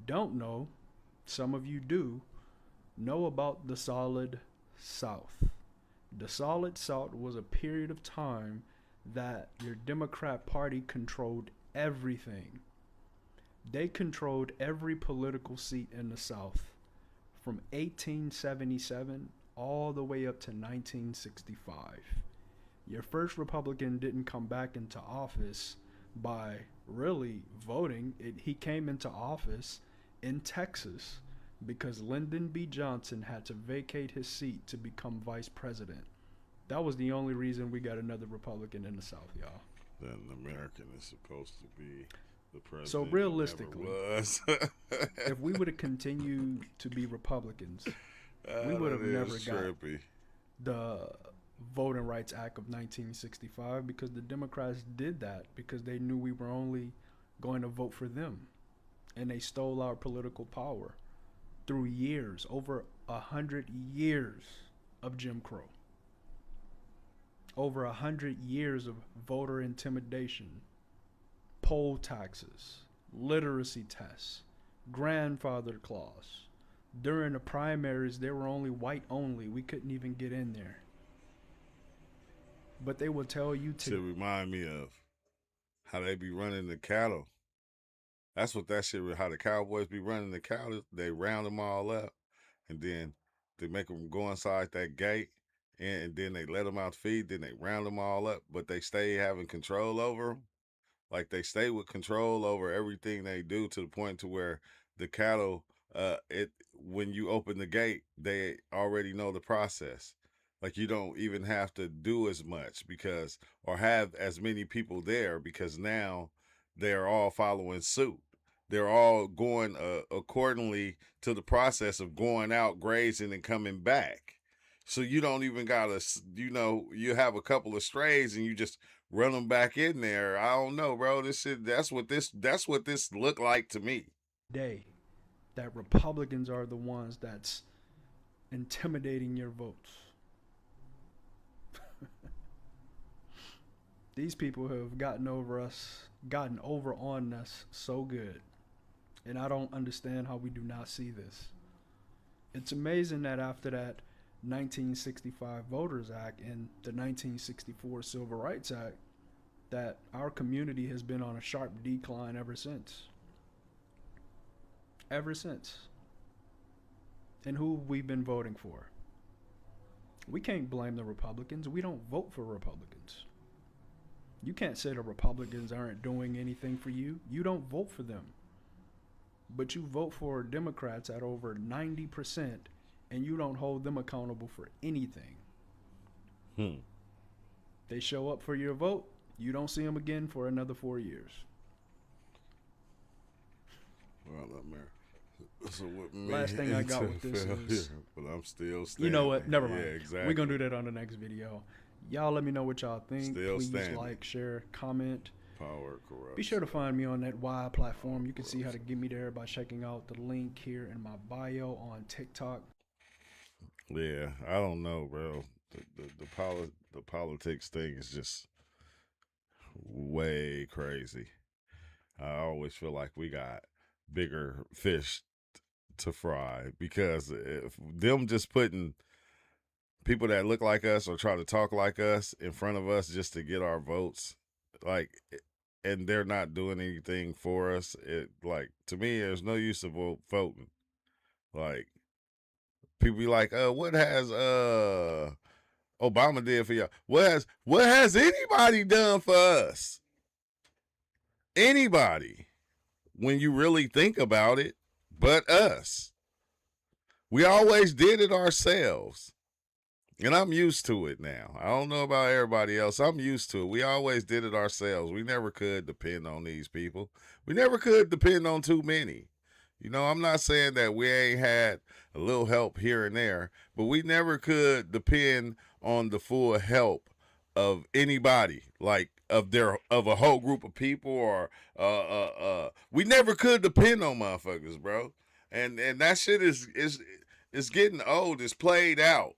don't know, some of you do, know about the Solid South. The Solid South was a period of time that your Democrat Party controlled everything. They controlled every political seat in the South from 1877 all the way up to 1965. Your first Republican didn't come back into office by really voting. He came into office in Texas because Lyndon B. Johnson had to vacate his seat to become vice president. That was the only reason we got another Republican in the South, y'all. That an American is supposed to be the president. So realistically, if we would have continued to be Republicans, we would have never got the Voting Rights Act of 1965, because the Democrats did that because they knew we were only going to vote for them. And they stole our political power through years, over 100 years of Jim Crow. Over 100 years of voter intimidation, poll taxes, literacy tests, grandfather clause. During the primaries, they were only white only. We couldn't even get in there. But they will tell you to. Should remind me of how they be running the cattle. That's what that shit, how the Cowboys be running the cattle. They round them all up, and then they make them go inside that gate, and then they let them out to feed, then they round them all up, but they stay having control over them. Like, they stay with control over everything they do, to the point to where the cattle, when you open the gate, they already know the process. Like, you don't even have to do as much or have as many people there, because now they're all following suit. They're all going accordingly to the process of going out, grazing, and coming back. So you don't even gotta, you have a couple of strays and you just run them back in there. I don't know, bro. This shit, that's what this looked like to me. That Republicans are the ones that's intimidating your votes. These people have gotten over on us so good. And I don't understand how we do not see this. It's amazing that after that 1965 Voters Act and the 1964 Civil Rights Act, that our community has been on a sharp decline ever since. Ever since. And who we've been voting for. We can't blame the Republicans. We don't vote for Republicans. You can't say the Republicans aren't doing anything for you. You don't vote for them. But you vote for Democrats at over 90%, and you don't hold them accountable for anything. They show up for your vote, you don't see them again for another 4 years. Well, so what last thing I got with this is, but I'm still standing. You know what? Never mind. Yeah, exactly. We're gonna do that on the next video. Y'all let me know what y'all think. Still Please standing. like, share, comment. Power corrupts. Be sure to find me on that Y platform. You can see how to get me there by checking out the link here in my bio on TikTok. Yeah, I don't know, bro. The politics thing is just way crazy. I always feel like we got bigger fish to fry, because if them just putting people that look like us or try to talk like us in front of us just to get our votes, like, and they're not doing anything for us, it, like, to me, there's no use of voting. Like, people be like, what has Obama did for y'all? What has anybody done for us? Anybody, when you really think about it, but us. We always did it ourselves. And I'm used to it now. I don't know about everybody else. I'm used to it. We always did it ourselves. We never could depend on these people. We never could depend on too many. You know, I'm not saying that we ain't had a little help here and there, but we never could depend on the full help of anybody, like of a whole group of people, or we never could depend on motherfuckers, bro. And that shit is getting old. It's played out.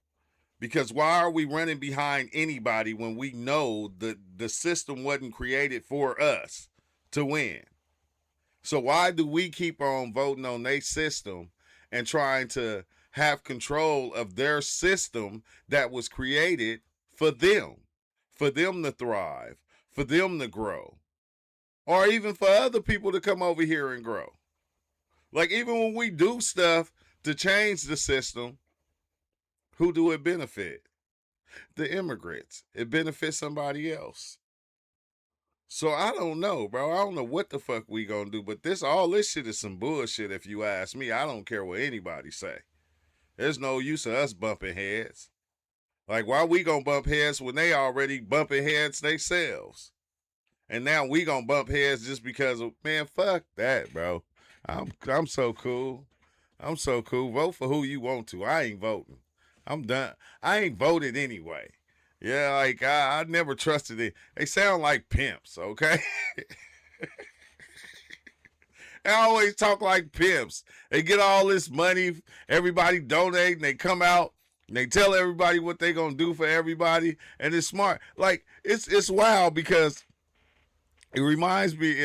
Because why are we running behind anybody when we know the system wasn't created for us to win? So why do we keep on voting on their system and trying to have control of their system that was created for them to thrive, for them to grow, or even for other people to come over here and grow? Like, even when we do stuff to change the system, who do it benefit? The immigrants. It benefits somebody else. So I don't know, bro. I don't know what the fuck we gonna do, but all this shit is some bullshit if you ask me. I don't care what anybody say. There's no use of us bumping heads. Like, why we gonna bump heads when they already bumping heads themselves? And now we gonna bump heads just because of, man, fuck that, bro. I'm so cool. I'm so cool. Vote for who you want to. I ain't voting. I'm done. I ain't voted anyway. Yeah, like, I never trusted it. They sound like pimps, okay? They always talk like pimps. They get all this money, everybody donate, and they come out and they tell everybody what they gonna do for everybody, and it's smart. Like, it's wild, because it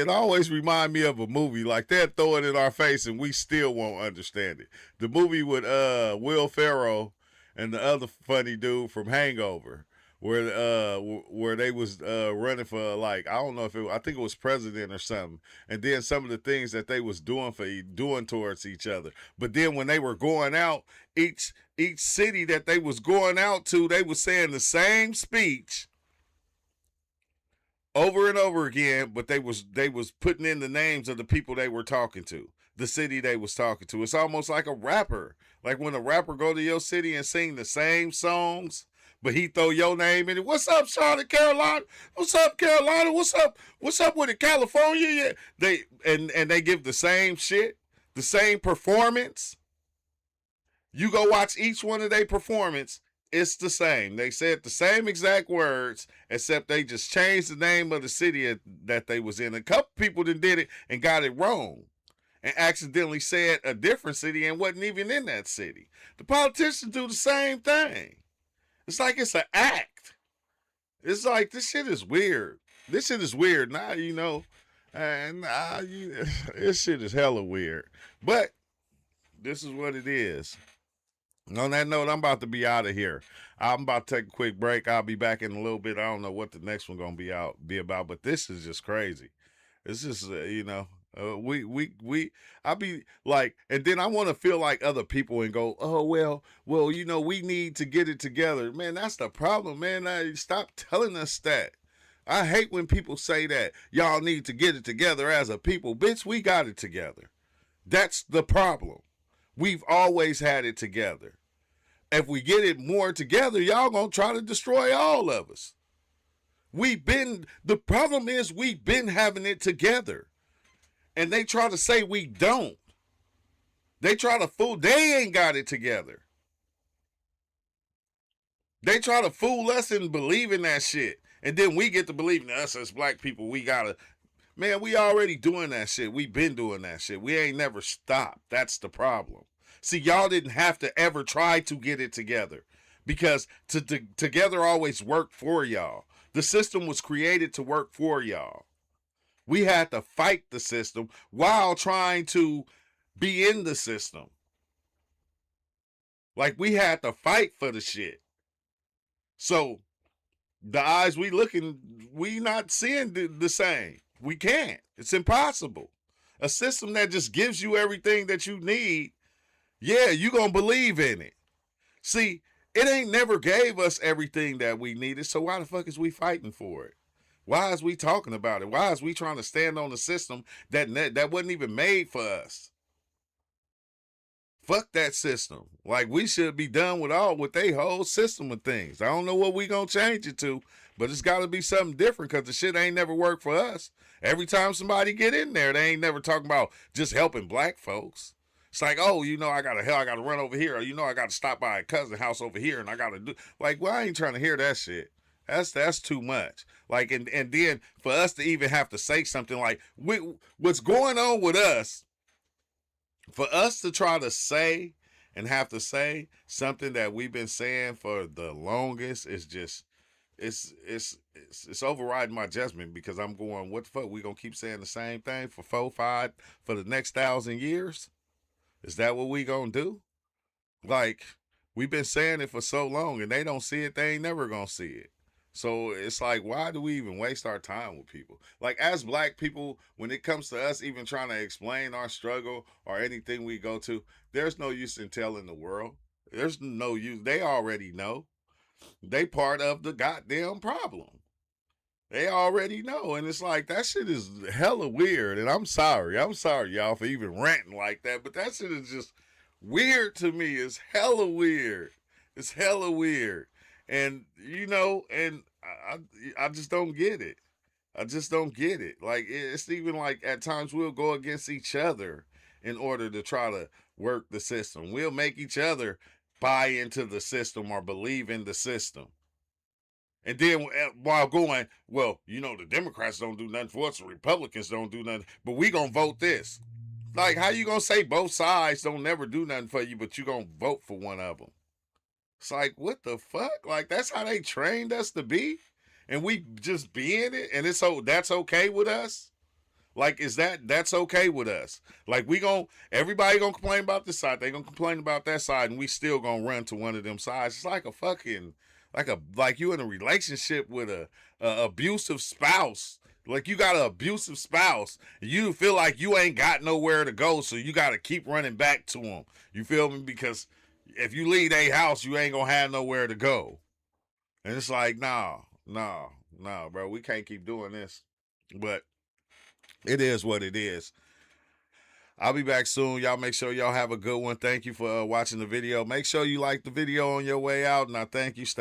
always reminds me of a movie. Like, they'll throw it in our face and we still won't understand it. The movie with Will Ferrell and the other funny dude from Hangover, where they was running for, like, I don't know if I think it was president or something, and then some of the things that they was doing towards each other. But then when they were going out, each city that they was going out to, they was saying the same speech over and over again, but they was putting in the names of the people they were talking to, the city they was talking to. It's almost like a rapper. Like when a rapper go to your city and sing the same songs, but he throw your name in it. What's up, Charlotte, Carolina? What's up, Carolina? What's up with it, California? Yeah. They give the same shit, the same performance. You go watch each one of their performance, it's the same. They said the same exact words, except they just changed the name of the city that they was in. A couple people that did it and got it wrong, and accidentally said a different city and wasn't even in that city. The politicians do the same thing. It's like it's an act. It's like, this shit is weird. This shit is weird now, you know. And this shit is hella weird. But this is what it is. On that note, I'm about to be out of here. I'm about to take a quick break. I'll be back in a little bit. I don't know what the next one gonna be about, but this is just crazy. It's just I be like, and then I want to feel like other people and go, oh well, we need to get it together, man. That's the problem, man. Stop telling us that. I hate when people say that y'all need to get it together as a people. Bitch, we got it together. That's the problem. We've always had it together. If we get it more together, y'all gonna try to destroy all of us. The problem is we've been having it together. And they try to say we don't. They try to fool, they ain't got it together. They try to fool us and believe in that shit. And then we get to believe in us as black people. We already doing that shit. We been doing that shit. We ain't never stopped. That's the problem. See, y'all didn't have to ever try to get it together because together always worked for y'all. The system was created to work for y'all. We had to fight the system while trying to be in the system. Like, we had to fight for the shit. So, the eyes we looking, we not seeing the same. We can't. It's impossible. A system that just gives you everything that you need, yeah, you gonna believe in it. See, it ain't never gave us everything that we needed, so why the fuck is we fighting for it? Why is we talking about it? Why is we trying to stand on the system that wasn't even made for us? Fuck that system. Like, we should be done with they whole system of things. I don't know what we gonna change it to, but it's gotta be something different because the shit ain't never worked for us. Every time somebody get in there, they ain't never talking about just helping black folks. It's like, oh, I gotta run over here, or I gotta stop by a cousin's house over here, and I gotta do like, well, I ain't trying to hear that shit. That's too much. Like, and then for us to even have to say something like, what's going on with us, for us to try to say and have to say something that we've been saying for the longest is just, it's overriding my judgment because I'm going, what the fuck? We gonna keep saying the same thing for 4, 5, for the next 1,000 years? Is that what we gonna do? Like, we've been saying it for so long and they don't see it, they ain't never gonna see it. So it's like, why do we even waste our time with people? Like, as black people, when it comes to us even trying to explain our struggle or anything we go to, there's no use in telling the world. There's no use. They already know. They part of the goddamn problem. They already know. And it's like, that shit is hella weird. And I'm sorry, y'all, for even ranting like that. But that shit is just weird to me. It's hella weird. It's hella weird. And, and I just don't get it. I just don't get it. Like, it's even like at times we'll go against each other in order to try to work the system. We'll make each other buy into the system or believe in the system. And then while going, well, the Democrats don't do nothing for us, the Republicans don't do nothing, but we gonna vote this. Like, how you gonna say both sides don't never do nothing for you, but you gonna vote for one of them? It's like, what the fuck? Like, that's how they trained us to be? And we just be in it? And that's okay with us? Like, that's okay with us? Like, everybody gonna complain about this side, they gonna complain about that side, and we still gonna run to one of them sides. It's like a fucking, like you in a relationship with a abusive spouse. Like, you got an abusive spouse, and you feel like you ain't got nowhere to go, so you got to keep running back to them. You feel me? Because if you leave a house, you ain't gonna have nowhere to go. And it's like, no, bro, we can't keep doing this. But it is what it is. I'll be back soon. Y'all make sure y'all have a good one. Thank you for watching the video. Make sure you like the video on your way out, and I thank you. Stay